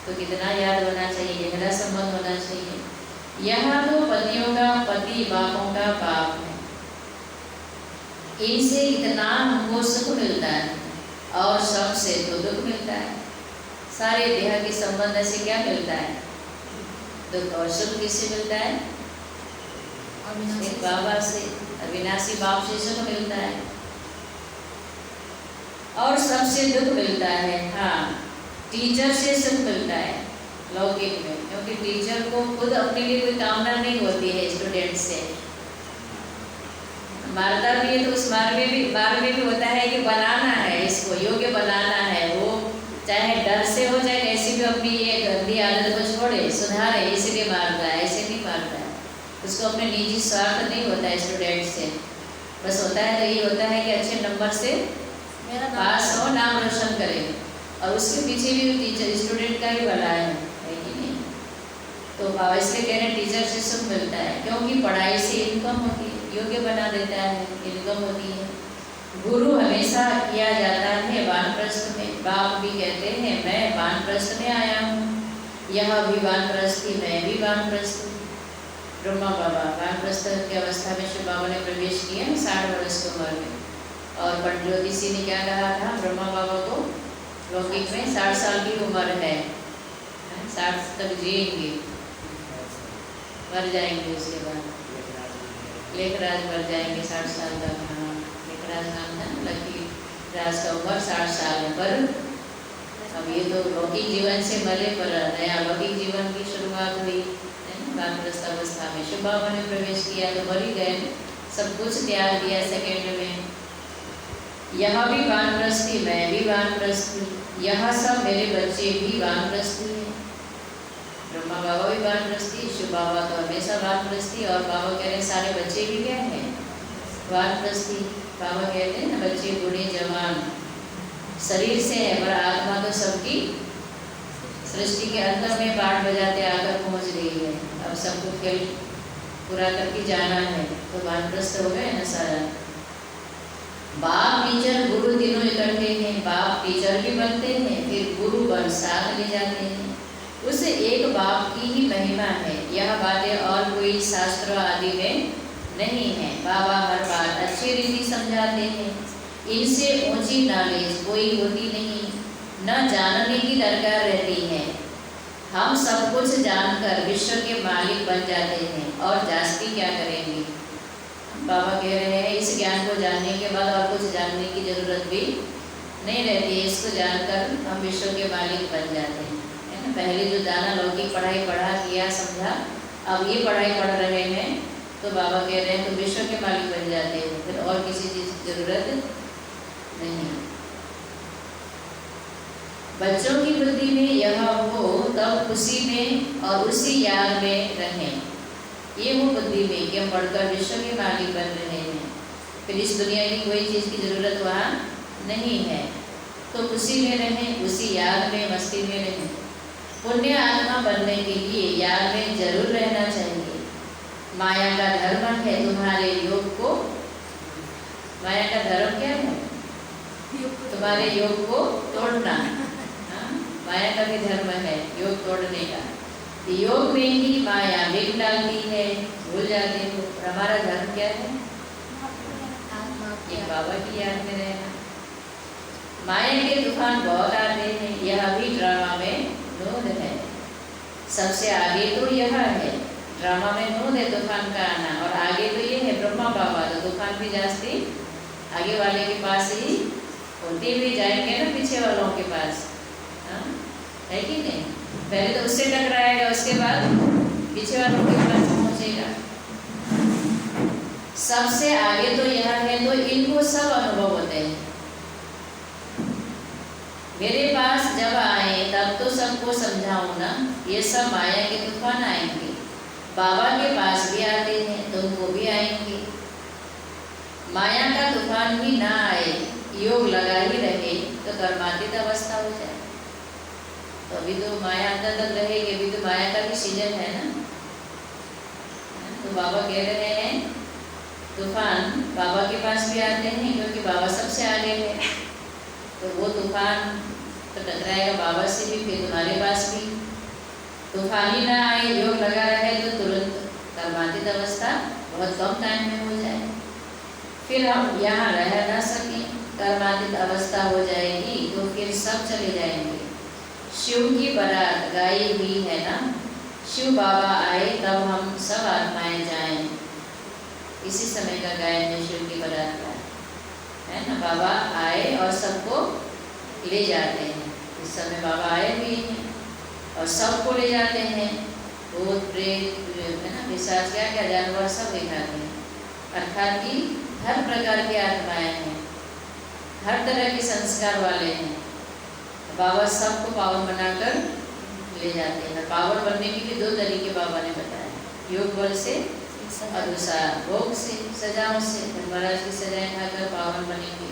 तो कितना याद होना चाहिए, गहरा संबंध होना चाहिए। यहाँ तो पतियों का पति, बापों का बाप है, इनसे इतना हमको सुख मिलता है और सबसे तो दुख मिलता है। सारे देह के संबंध से क्या मिलता है, दुख, और सुख किससे मिलता है, एक बाबा से, अविनाशी बाप से सुख मिलता है, और सबसे दुख मिलता है। हाँ, टीचर से सुख मिलता है लौकिक में, क्योंकि टीचर को खुद अपने लिए कोई कामना नहीं होती है स्टूडेंट से। मारता भी है तो उस मार में भी होता है कि बनाना है, इसको योग्य बनाना है। वो चाहे डर से हो चाहे कैसी भी अपनी ये गंदी आदत को छोड़े, सुधारे, इसलिए मारता है, ऐसे नहीं मारता है। उसको अपने निजी स्वार्थ नहीं होता है स्टूडेंट से, बस होता है तो यही होता है कि अच्छे नंबर से पास हो, नाम रोशन करे, और उसके पीछे भी टीचर स्टूडेंट का ही भला है कि नहीं। तो बाबा इसलिए कह रहे हैं टीचर से सुख मिलता है, क्योंकि पढ़ाई से इनकम होती है, योग्य बना देता है, इनकम होती है। गुरु हमेशा किया जाता है वानप्रस्थ में। बाप भी कहते हैं मैं वानप्रस्थ में आया हूँ, यह भी वानप्रस्थ थी, मैं भी वानप्रस्थ हूँ। ब्रह्मा बाबा वानप्रस्थ की अवस्था में शिव बाबा ने प्रवेश किया 60 वर्ष की उम्र में। और पंडित ज्योतिषी ने क्या कहा था ब्रह्मा बाबा को, लौकिक में 60 साल की उम्र है, 60 तक जिएंगे, मर जाएंगे उसके बाद। लेखराज मर जाएंगे 60 साल तक। हाँ, लेखराज नाम था, लकी राज का उम्र 60 साल है। पर अब ये तो लौकिक जीवन से मरे, पर नया लौकिक जीवन की शुरुआत हुई वानप्रस्थ अवस्था में। शिव बाबा ने प्रवेश किया तो मर ही गए, सब कुछ त्याग दिया सेकेंड में। यह भी वानप्रस्थ थी, मैं भी वानप्रस्थ थी, यह सब मेरे बच्चे भी वानप्रस्थ हैं। ब्रह्मा बाबा भी वानप्रस्थ थी, शिव बाबा तो हमेशा वानप्रस्थ थी। और बाबा कह रहे सारे बच्चे भी क्या हैं, वानप्रस्थ थी। बाबा कहते हैं ना, बच्चे बूढ़े जवान शरीर से है, पर आत्मा तो सबकी सृष्टि के अंत में पाठ बजाते आकर पहुंच रही है। अब सबको खेल पूरा करके जाना है, तो वानप्रस्थ हो गए ना सारा। बाप टीचर गुरु तीनों इकट्ठे हैं, बाप टीचर भी बनते हैं, फिर गुरु बन साथ ले जाते हैं। उस एक बाप की ही महिमा है, यह बातें और कोई शास्त्र आदि में नहीं है। बाबा हर बात अच्छी रीति समझाते हैं, इनसे ऊंची नॉलेज कोई होती नहीं, न जानने की दरकार रहती है। हम सब कुछ जानकर विश्व के मालिक बन जाते हैं, और जास्ती क्या करेंगे। बाबा कह रहे हैं इस ज्ञान को जानने के बाद और कुछ जानने की जरूरत भी नहीं रहती है। इसको जानकर हम विश्व के मालिक बन जाते हैं, है ना। पहले जो दाना लौकिक पढ़ाई पढ़ा किया समझा, अब ये पढ़ाई पढ़ रहे हैं, तो बाबा कह रहे हैं तो विश्व के मालिक बन जाते हैं, फिर और किसी चीज़ की जरूरत नहीं। बच्चों की बुद्धि में यह हो, तब खुशी में और उसी याद में रहें। ये वो बुद्धि में कि हम पढ़कर विश्व के मालिक बन रहे हैं, फिर इस दुनिया की कोई चीज़ की जरूरत वहाँ नहीं है, तो खुशी में रहें, उसी याद में मस्ती में रहें। पुण्य आत्मा बनने के लिए याद में जरूर रहना चाहिए। माया का धर्म है तुम्हारे योग को, माया का धर्म क्या है, तुम्हारे योग को तोड़ना। हाँ, माया का भी धर्म है योग तोड़ने का। योग में ही माया बिग डालती है, भूल जाते हो। और हमारा धर्म क्या है, ये बाबा की याद में रहना। माया के तूफान बहुत आते हैं, यह भी ड्रामा में नोद है। सबसे आगे तो यह है, ड्रामा में नोद है तूफान का आना, और आगे तो ये है ब्रह्मा बाबा, तो तूफान भी जास्ती आगे वाले के पास ही होते हुए जाएंगे ना, पीछे वालों के पास। हाँ, है कि नहीं। पहले तो उससे टकराएगा, उसके बाद पीछे वालों के पास पहुंचेगा। सबसे आगे तो यह है, तो इनको सब अनुभव होते हैं। मेरे पास जब आए तब तो सबको समझाऊं ना, ये सब माया के तूफान आएंगे। बाबा के पास भी आते हैं, तो उनको भी आएंगे। माया का तूफान ही ना आए, योग लगा ही रहे, तो कर्मातीत अवस्था हो जाए। तो अभी तो माया अंदर तक रहेगी, अभी तो माया का भी सीजन है ना। तो बाबा कह रहे हैं तूफान बाबा के पास भी आते हैं, क्योंकि बाबा सबसे आगे है, तो वो तूफान तो टकराएगा बाबा से भी, फिर तुम्हारे पास भी। तूफान ही ना आए, योग लगा रहे, तो तुरंत कर्मातीत अवस्था बहुत कम टाइम में हो जाए, फिर हम यहाँ रह ना सकें, कर्मातीत अवस्था हो जाएगी, तो फिर सब चले जाएंगे। शिव की बारात गाई हुई है ना, शिव बाबा आए तब हम सब आत्माएं जाएं। इसी समय का गायन है शिव की बारात का, है ना। बाबा आए और सबको ले जाते हैं। इस समय बाबा आए भी हैं और सबको ले जाते हैं। भूत प्रेत है ना, पिशाच क्या क्या जानवर सब दिखाते हैं, अर्थात कि हर प्रकार की आत्माएं हैं, हर तरह के संस्कार वाले हैं। बाबा सबको पावन बनाकर ले जाते हैं। पावन बनने के लिए 2 तरीके बाबा ने बताया, योग बल से और दूसरा भोग से, सजाओं से। महाराज की सजाएं खाकर पावन बनेंगे,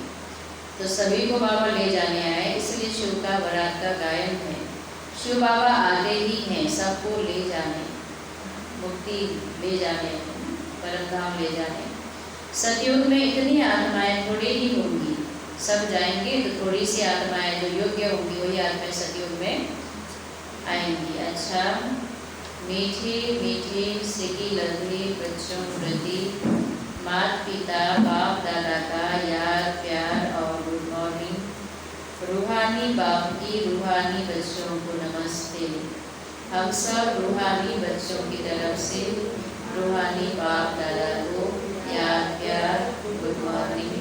तो सभी को बाबा ले जाने आए, इसलिए शिव का बारात का गायन है। शिव बाबा आते ही हैं सबको ले जाने, मुक्ति ले जाने, परम धाम ले जाने। सतयुग में इतनी आत्माएं थोड़ी ही होंगी, सब जाएंगे तो थोड़ी सी आत्माएं जो योग्य होंगी वही आत्माएं सतयुग में आएंगी। अच्छा, मीठे मीठे सिकी लगे बच्चों प्रति माता पिता बाप दादा का याद प्यार और गुड मॉर्निंग। रूहानी बाप की रूहानी बच्चों को नमस्ते। हम सब रूहानी बच्चों की तरफ से रूहानी बाप दादा को याद प्यार गुड मॉर्निंग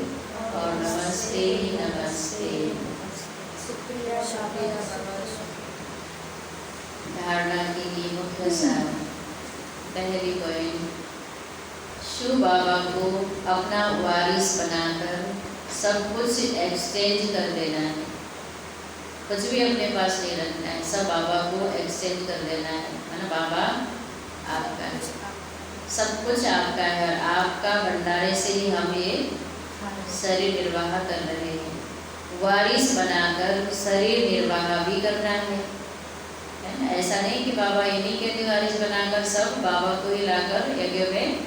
और नमस्ते नमस्ते। धारणा के लिए मुख्य सार। पहली पॉइंट, शिव बाबा को अपना वारिस बनाकर सब कुछ एक्सचेंज कर देना है। कुछ भी अपने पास नहीं रखना है, सब बाबा को एक्सचेंज कर देना है ना। बाबा आपका है, सब कुछ आपका है और आपका भंडारे से ही हम ये शरीर निर्वाह कर रहे हैं। वारिस बनाकर शरीर निर्वाह भी करना है ना। ऐसा नहीं कि बाबा ये नहीं कहते वारिस बनाकर सब बाबा को ही लाकर यज्ञ में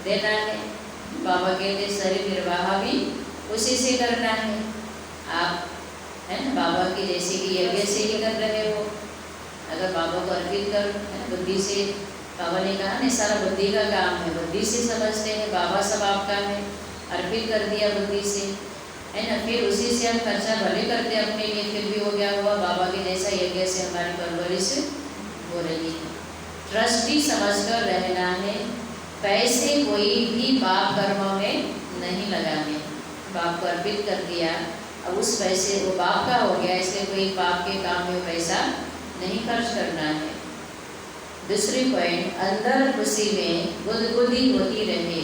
देना है। बाबा कहते शरीर निर्वाह भी उसी से करना है। आप है ना बाबा की जैसे कि यज्ञ से ही कर रहे हो। अगर बाबा को अर्पित कर बुद्धि से, बाबा ने कहा ना सारा बुद्धि का काम है, बुद्धि से समझते हैं बाबा सब आपका है, अर्पित कर दिया बुद्धि से है ना। फिर उसी से हम खर्चा भले करते अपने लिए, फिर भी हो गया हुआ बाबा के जैसा यज्ञ से हमारी परवरिश हो रही है। ट्रस्टी समझकर रहना है। पैसे कोई भी पाप कर्मों में नहीं लगाने। बाप को अर्पित कर दिया, अब उस पैसे वो बाप का हो गया, इसलिए कोई पाप के काम में पैसा नहीं खर्च करना है। दूसरी पॉइंट, अंदर खुशी में गुदगुदी होती रहे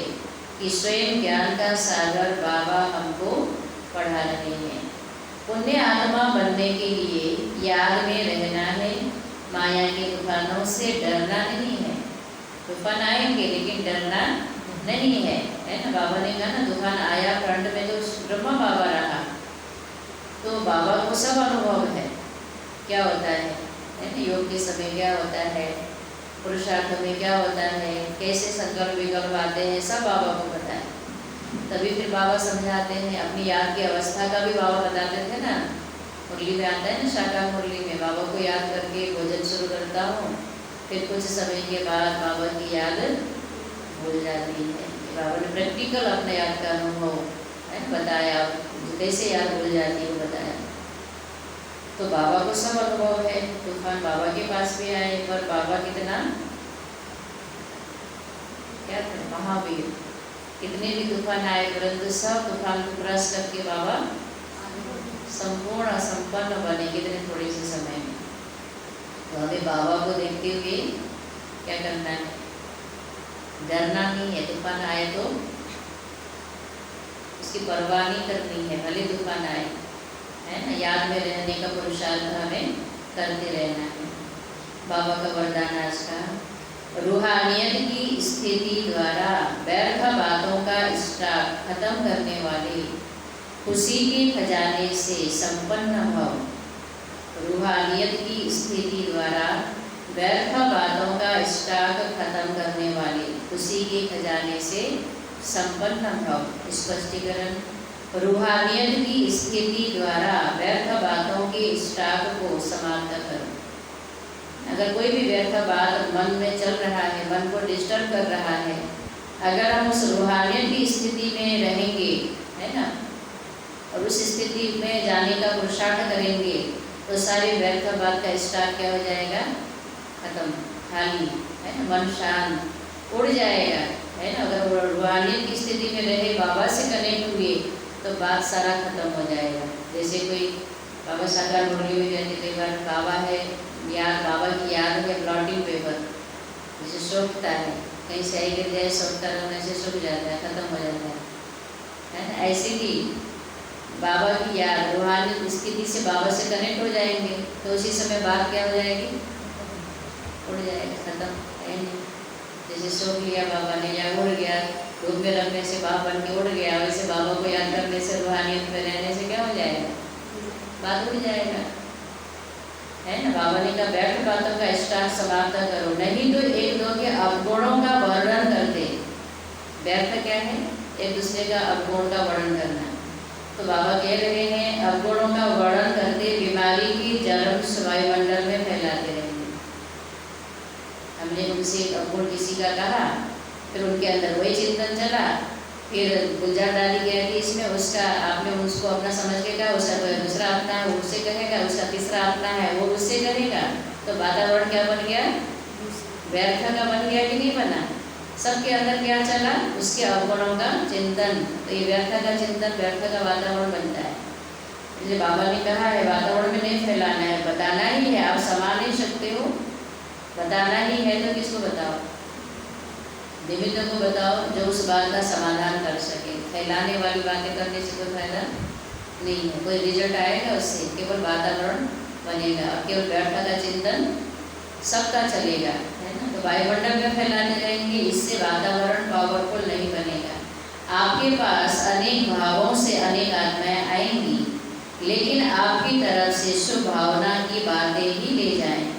कि स्वयं ज्ञान का सागर बाबा हमको पढ़ा रहे हैं। पुण्य आत्मा बनने के लिए याद में रहना है। माया के तूफानों से डरना नहीं है। तूफान आएंगे लेकिन डरना नहीं है ना। बाबा ने कहा ना तूफान आया फ्रंट में तो ब्रह्मा बाबा रहा, तो बाबा को सब अनुभव है क्या होता है ना। योग के समय क्या होता है, पुरुषार्थ में क्या होता है, कैसे संकल्प विकल्प आते हैं, सब बाबा को पता है। तभी फिर बाबा समझाते हैं। अपनी याद की अवस्था का भी बाबा बताते थे ना। मुरली में आता है ना, शाखा मुरली में बाबा को याद करके भोजन शुरू करता हूँ, फिर कुछ समय के बाद बाबा की याद भूल जाती है। बाबा ने प्रैक्टिकल अपने याद का अनुभव बताया, कैसे याद भूल जाती है बताया। तो बाबा को सब अनुभव है। तूफान बाबा के पास भी आए, पर बाबा कितना क्या था, महावीर। कितने भी तूफान आए परंतु सब तूफान को क्रश करके बाबा संपूर्ण संपन्न बने कितने थोड़े से समय में। तो हमें बाबा को देखते हुए क्या करना है, डरना नहीं है। तूफान आए तो उसकी परवाह नहीं करनी है, भले तूफान आए है ना। याद में रहने का पुरुषार्थ हमें करते रहना है। बाबा का वरदान आज का, रूहानियत की स्थिति द्वारा व्यर्थ बातों का स्टॉक खत्म करने वाले खुशी के खजाने से संपन्न भव। रूहानियत की स्थिति द्वारा व्यर्थ बातों का स्टॉक खत्म करने वाले खुशी के खजाने से संपन्न भव। स्पष्टीकरण, रूहानियत की स्थिति द्वारा व्यर्थ बातों के स्टॉक को समाप्त करो। अगर कोई भी व्यर्थ बात मन में चल रहा है, मन को डिस्टर्ब कर रहा है, अगर हम उस रूहानियत की स्थिति में रहेंगे है ना, और उस स्थिति में जाने का पुरुषार्थ करेंगे, तो सारे व्यर्थ बात का स्टॉक क्या हो जाएगा, खत्म, खाली है ना। मन शांत उड़ जाएगा है ना। अगर रूहानियत की स्थिति में रहे, बाबा से कनेक्ट हुए, तो बात सारा खत्म हो जाएगा। जैसे कोई बाबा साकार मुरली में कहते कई बार बाबा है, याद बाबा की याद है, ब्लॉटिंग पेपर जैसे सूखता है, कहीं से आई गिर जाए सूखता रहने से सूख जाता है, खत्म हो जाता है ना। ऐसे ही बाबा की याद रूहानी स्थिति से बाबा से कनेक्ट हो जाएंगे, तो उसी समय बात क्या हो जाएगी, उड़ जाएगा, खत्म है नहीं। जैसे सोख लिया बाबा ने या उड़ गया, धूप में रखने से बाप बन के उड़ गया, वैसे बाबा को याद करने से रूहानियत में रहने से क्या हो जाएगा, बात उड़ जाएगा है ना। बाबा ने कहा व्यर्थ बातों का स्टॉक समाप्त करो, नहीं तो एक दो के अवगुणों का वर्णन करते। व्यर्थ क्या है, एक दूसरे का अवगुण का वर्णन करना। तो बाबा कह रहे हैं अवगुणों का वर्णन करते बीमारी की जलन वायुमंडल में फैलाते रहेंगे। हमने उनसे गुण किसी का कहा, फिर उनके अंदर वही चिंतन चला, फिर गुलजार डाली गया कि इसमें उसका आपने उसको अपना समझ के कहा, उसका कोई दूसरा अपना है वो उससे कहेगा, उसका तीसरा अपना है वो उससे कहेगा, तो वातावरण क्या बन गया? व्यर्थ का बन गया कि नहीं बना? सबके अंदर क्या चला? उसके अवगुणों का चिंतन। तो ये व्यर्थ का चिंतन, व्यर्थ का वातावरण बनता है। इसलिए बाबा ने कहा है वातावरण में नहीं फैलाना है, बताना ही है। आप समा नहीं सकते हो, बताना ही है तो किसको बताओ? निमित्त को बताओ जो उस बात का समाधान कर सके। फैलाने वाली बातें करने से कोई फायदा नहीं है, कोई रिजल्ट आएगा उससे? केवल वातावरण बनेगा, केवल व्यर्थ का चिंतन सबका चलेगा, है ना। तो वायुमंडल में फैलाने जाएंगे, इससे वातावरण पावरफुल नहीं बनेगा। आपके पास अनेक भावों से अनेक आत्माएं आएंगी, लेकिन आपकी तरफ से शुभ भावना की बातें ही ले जाएं।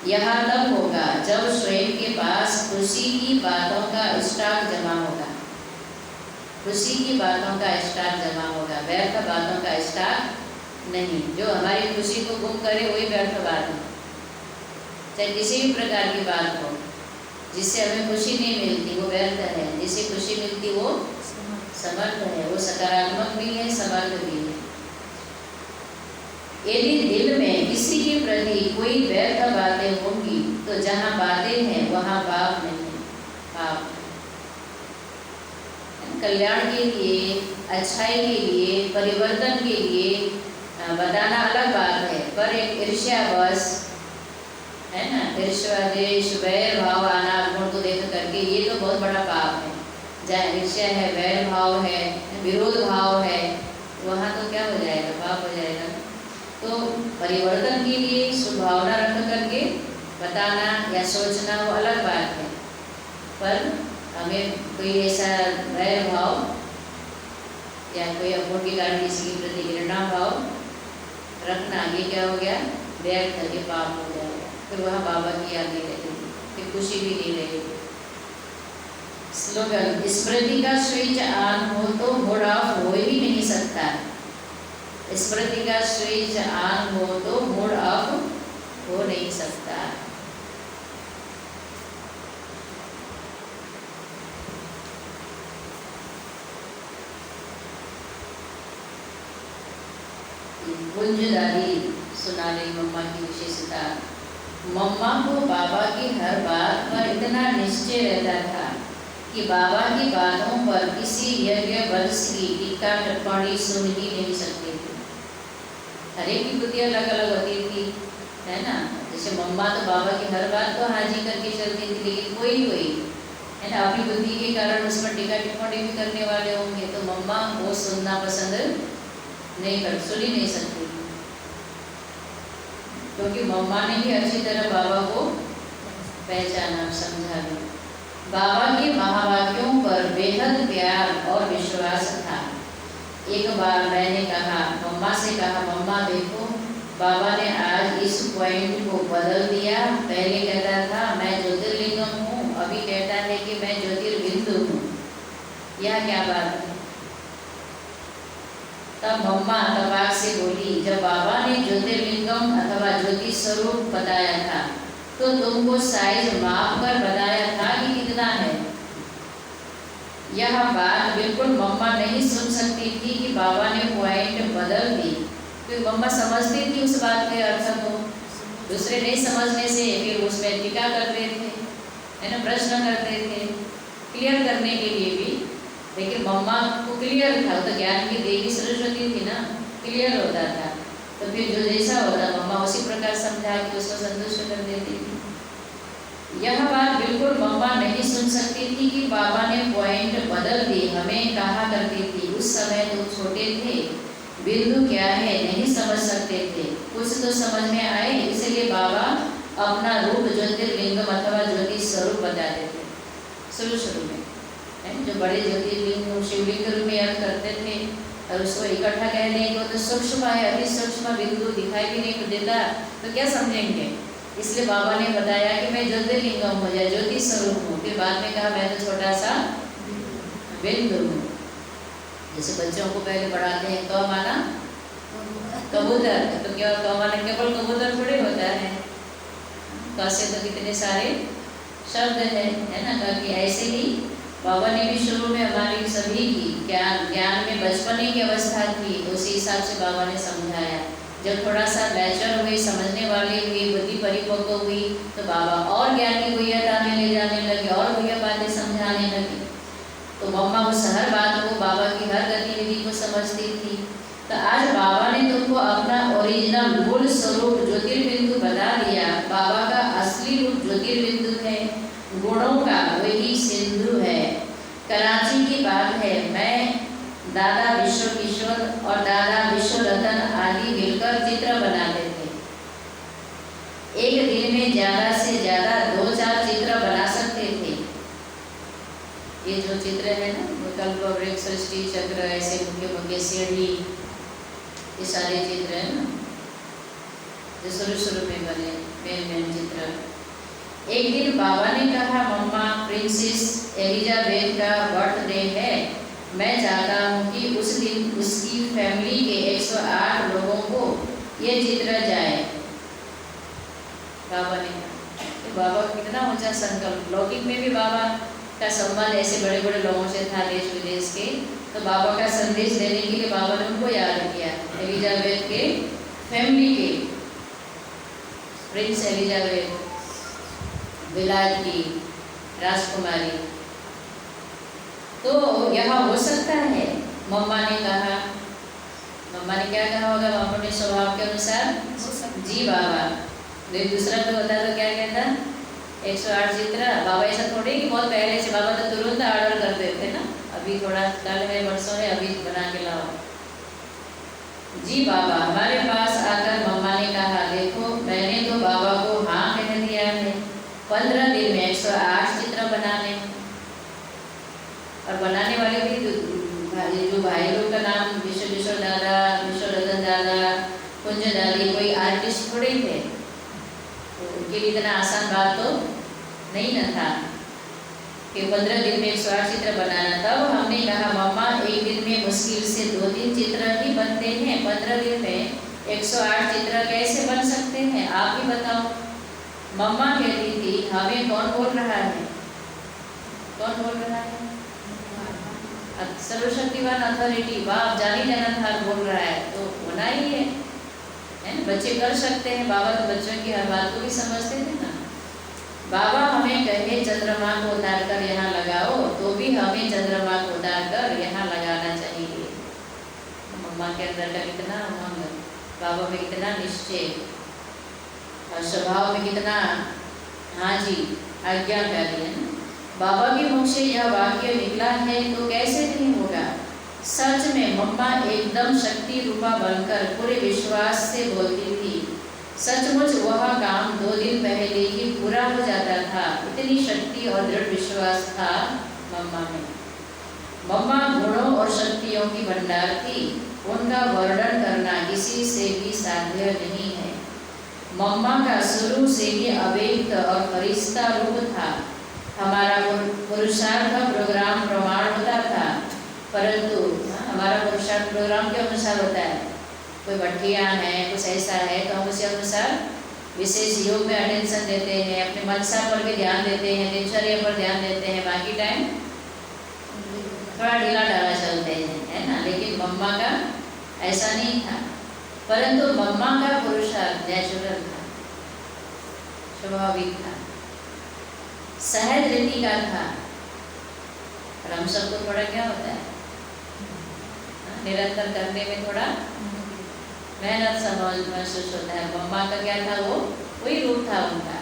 यह तब होगा जब स्वयं के पास खुशी की बातों का स्टॉक जमा होगा। खुशी की बातों का स्टॉक जमा होगा, व्यर्थ बातों का स्टॉक नहीं। जो हमारी खुशी को गुम करे वही व्यर्थ बात है। चाहे किसी भी प्रकार की बात हो, जिससे हमें खुशी नहीं मिलती वो व्यर्थ है, जिससे खुशी मिलती वो समर्थ है, वो सकारात्मक भी है, समर्थ भी है। यदि दिल में किसी के प्रति कोई व्यर्थ बातें होंगी तो जहाँ बातें हैं वहाँ पाप नहीं, पाप। कल्याण के लिए, अच्छाई के लिए, परिवर्तन के लिए बताना अलग बात है, पर एक ईर्ष्यावश, है ना, ईर्ष्या, द्वेष, वैर भाव आना गुण को देख करके, ये तो बहुत बड़ा पाप है। जहाँ ईर्ष्या है, वैर भाव है, विरोध भाव है, वहाँ तो क्या हो जाएगा? पाप हो जाएगा। तो परिवर्तन के लिए शुभ भावना रख करके बताना या सोचना वो अलग बात है, पर हमें कोई ऐसा वैर भाव या कोई अवगुण के कारण किसी के प्रति घृणा भाव रखना, ये क्या हो गया? व्यर्थ, ये पाप हो जाएगा। फिर वहाँ बाबा की याद नहीं रहेगी, फिर खुशी भी नहीं रहेगी। स्लोगन: स्मृति का स्विच ऑन हो तो मूड ऑफ हो ही नहीं सकता। स्मृति का स्विच ऑन हो तो मूड ऑफ हो नहीं सकता। गुंज दादी सुना रही मम्मा की विशेषता। मम्मा को बाबा की हर बात पर इतना निश्चय रहता था कि बाबा की बातों पर किसी यज्ञ वंश की टीका टिप्पणी सुन ही नहीं सकते थे। हर एक की बुद्धि अलग अलग होती थी, है ना। जैसे मम्मा तो बाबा की हर बात को हाजी करके चलती थी, लेकिन कोई है ना अपनी बुद्धि के कारण उस पर टीका टिप्पणी भी करने वाले होंगे, तो मम्मा वो सुनना पसंद सुन ही नहीं सकती, क्योंकि मम्मा ने भी अच्छी तरह बाबा को पहचाना, समझा भी। बाबा के महावाक्यों पर बेहद प्यार और विश्वास था। एक बार मैंने कहा, मम्मा से कहा, मम्मा देखो बाबा ने आज इस पॉइंट को बदल दिया। पहले कहता था मैं ज्योतिर्लिंगम हूँ, अभी कहता है कि मैं ज्योतिर्बिंदु हूँ। यह क्या बात है? तब मम्मा तबाक से बोली, जब बाबा ने ज्योतिर्लिंगम अथवा ज्योति स्वरूप बताया था तो तुमको साइज माप कर बताया था कि कितना है। यह बात बिल्कुल मम्मा नहीं सुन सकती थी कि बाबा ने पॉइंट बदल दी, क्योंकि मम्मा समझती थी उस बात के अर्थ को, दूसरे नहीं समझने से फिर उसमें टीका करते थे, है ना, प्रश्न करते थे क्लियर करने के लिए भी। लेकिन मम्मा को क्लियर था, तो ज्ञान की देवी सरस्वती थी ना, क्लियर होता था। तो फिर जो जैसा होता मम्मा उसी प्रकार समझा के उसको संतुष्ट कर देती थी। यह बात बिल्कुल मम्मा नहीं सुन सकती थी कि बाबा ने पॉइंट बदल दी। हमें कहा करती थी, उस समय तो छोटे थे, बिंदु क्या है नहीं समझ सकते थे, कुछ तो समझ में आए, इसलिए बाबा अपना रूप ज्योतिर्लिंगम अथवा ज्योति स्वरूप बताते थे शुरू में, जो बड़े ज्योतिर्लिंग शिवलिंग के रूप में याद करते थे, और उसको इकट्ठा कह देंगे तो सूक्ष्म है, अति सूक्ष्म बिंदु दिखाई भी नहीं देता, तो क्या समझेंगे। इसलिए बाबा ने बताया कि मैं ज्योतिर्लिंगम हूँ या ज्योति स्वरूप हूँ। फिर बाद में कहा मैं तो छोटा सा बिंदु हूँ। जैसे बच्चों को पहले पढ़ाते हैं क माना कबूतर, तो क्या क माना केवल कबूतर थोड़ी होता है, क से तो कितने सारे शब्द है ना। कि ऐसे ही बाबा ने भी शुरू में हमारी सभी की ज्ञान में बचपने की अवस्था थी, उसी हिसाब से बाबा ने समझाया। जब थोड़ा सा मैच्योर हुई, समझने वाली हुई, बुद्धि परिपक्व हुई, तो बाबा और ज्ञान की गुह्यता में ले जाने लगे और गुह्य बातें समझाने लगे। तो मम्मा उस हर बात को, बाबा की हर गतिविधि को समझती थी। तो आज बाबा ने तुमको अपना ओरिजिनल मूल स्वरूप ज्योतिर्बिंदु बता दिया। बाबा का असली रूप ज्योतिर्बिंदु है, गुणों का वही सिंधु है। कराची की बात है, मैं दादा विश्व किशोर और दादा विश्व रतन आदि मिलकर चित्र बनाते थे। एक दिन में ज़्यादा से ज़्यादा 2-4 चित्र बना सकते थे। ये जो चित्र है ना, कल्प वृक्ष, सृष्टि चक्र, ऐसे मुख्य मुख्य सीढ़ी, ये सारे चित्र है ना जो शुरू में बने, मेन चित्र। एक दिन बाबा ने कहा, मम्मा प्रिंसेस एलिजाबेथ का बर्थडे है, मैं चाहता हूँ कि उस दिन उसकी फैमिली के 108 लोगों को ये चित्र जाए। बाबा ने कहा, तो बाबा कितना ऊंचा संकल्प। लौकिक में भी बाबा का संबंध ऐसे बड़े बड़े लोगों से था, देश विदेश के। तो बाबा का संदेश देने के लिए बाबा ने उनको याद किया, एलिजाबेथ के फैमिली के, प्रिंस एलिजाबेथ विलायत की राजकुमारी। तो यह हो सकता है, मम्मा ने कहा। मम्मा ने क्या कहा होगा अपने स्वभाव के अनुसार? जी बाबा। दूसरा कोई होता तो क्या कहता? 108 चित्र। बाबा ऐसा थोड़ी कि बहुत पहले से, बाबा तो तुरंत ऑर्डर कर देते ना, अभी थोड़ा कल है, परसों है, अभी बना के लाओ। जी बाबा। हमारे पास आकर मम्मा ने कहा, देखो मैंने तो बाबा को हाँ कह दिया है 15 दिन में 108 चित्र बनाने। और बनाने वाले भी जो भाई लोग का नाम विश्व किशोर दादा, विश्व रतन दादा, कुंज दादी, कोई आर्टिस्ट थोड़े थे, तो उनके लिए इतना आसान बात तो नहीं न था कि 15 दिन में 108 चित्र बनाना। तब हमने कहा, मम्मा एक दिन में मुश्किल से 2-3 चित्र ही बनते हैं, 15 दिन में 108 चित्र कैसे बन सकते हैं, आप ही बताओ। मम्मा कहती थी, हमें कौन बोल रहा है? कौन बोल रहा है? सर्वशक्तिवान अथॉरिटी, बाप जानी जानाधार बोल रहा है, तो होना ही है ना। बच्चे कर सकते हैं, बाबा तो बच्चों की हर बात को भी समझते थे ना। बाबा हमें कहे चंद्रमा को उतार कर यहाँ लगाओ, तो भी हमें चंद्रमा को उतार कर यहाँ लगाना चाहिए। मम्मा के अंदर का कितना उमंग, बाबा में कितना निश्चय और स्वभाव में कितना हाँ जी आज्ञाकारी है ना। बाबा के मुख से यह वाक्य निकला है तो कैसे नहीं होगा। सच में मम्मा एकदम शक्ति रूपा बनकर पूरे विश्वास से बोलती थी। सचमुच वह काम 2 दिन पहले ही पूरा हो जाता था, इतनी शक्ति और दृढ़ विश्वास था मम्मा में। मम्मा गुणों और शक्तियों की भंडार थी, उनका वर्णन करना किसी से भी साध्य नहीं है। मम्मा का शुरू से ही अव्यक्त और फरिश्ता रूप था। हमारा पुरुषार्थ का प्रोग्राम प्रमाण होता था, परंतु हमारा पुरुषार्थ प्रोग्राम के अनुसार होता है। कोई भट्टियाँ हैं, कुछ ऐसा है, तो हम उसी अनुसार विशेष योग में अटेंशन देते हैं, अपने मनसा पर भी ध्यान देते हैं, दिनचर्या पर ध्यान देते हैं, बाकी टाइम थोड़ा ढीला ढाला चलते हैं, है ना। लेकिन मम्मा का ऐसा नहीं था, परंतु मम्मा का पुरुषार्थ नेचुरल था, स्वाभाविक था, सहज रीति का था। और हम सबको थोड़ा क्या होता है, निरंतर करने में थोड़ा मेहनत समझ महसूस होता है। मम्मा का क्या था, वो वही रूप था उनका,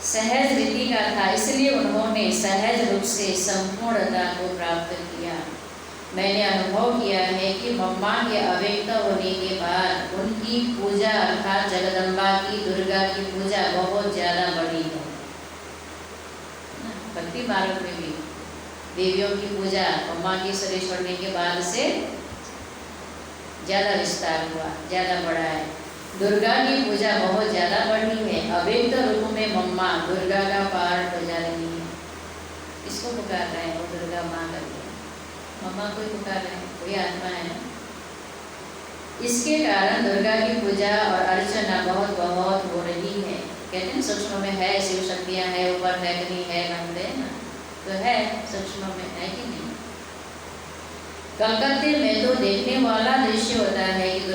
सहज रीति का था, इसलिए उन्होंने सहज रूप से संपूर्णता को प्राप्त किया। मैंने अनुभव किया है कि मम्मा के अव्यक्त होने के बाद उनकी पूजा अर्थात जगदम्बा की, दुर्गा की पूजा बहुत ज़्यादा बढ़ी है। भक्ति मार्ग में भी देवियों की पूजा मम्मा के शरीर छोड़ने के बाद से ज़्यादा विस्तार हुआ, ज़्यादा बढ़ा है। दुर्गा की पूजा बहुत ज़्यादा बढ़ी है। अव्यक्त रूप में मम्मा दुर्गा का पाठ बजा रही है। इसको पुकार रहे हैं, वो दुर्गा माँ करके, मम्मा को ही पुकार रहे हैं, कोई आत्मा है। इसके कारण दुर्गा की पूजा और अर्चना बहुत बहुत हो रही है। कहते हैं सूक्ष्म में है, शिव शक्तियाँ है, ऊपर है कि नहीं है, मानते हैं ना, तो है, सूक्ष्म में है कि नहीं। कलकत्ते में तो देखने वाला दृश्य होता है कि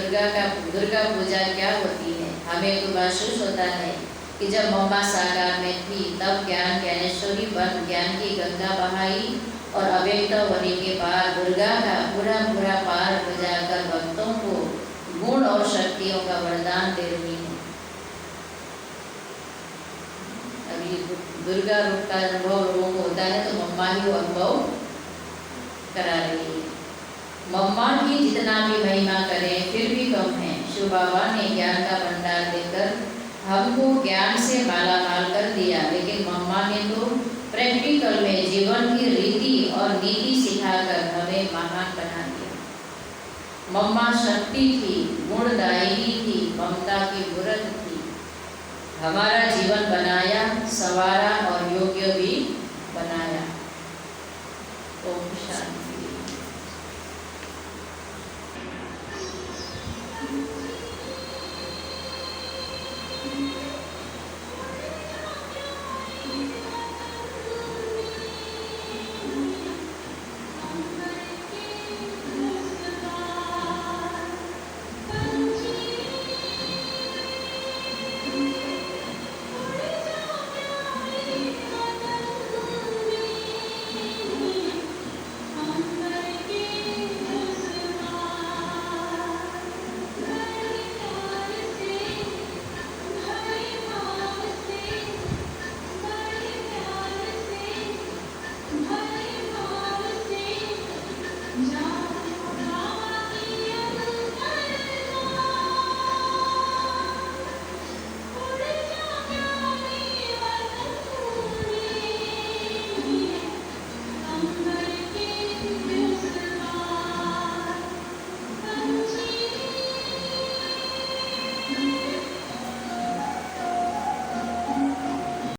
दुर्गा पूजा क्या होती है। हमें तो महसूस होता है कि जब मम्मा साकार में थी तब ज्ञान ज्ञानेश्वरी बन ज्ञान की गंगा बहाई और अव्यक्त होने के बाद दुर्गा का पूरा पूरा पार बजाकर भक्तों को गुण और शक्तियों का वरदान दे रही है। अभी दुर्गा रूप का अनुभव लोगों को होता है तो मम्मा ही वो अनुभव करा रही है। मम्मा की जितना भी महिमा करें फिर भी कम है। शिव बाबा ने ज्ञान का भंडार देकर हमको ज्ञान से माला माल कर दिया, लेकिन मम्मा ने तो प्रैक्टिकल में जीवन की रीति और नीति सिखाकर हमें महान बना दिया। मम्मा शक्ति थी, गुणदायिनी थी, ममता की मूर्त थी, हमारा जीवन बनाया, संवारा और योग्य भी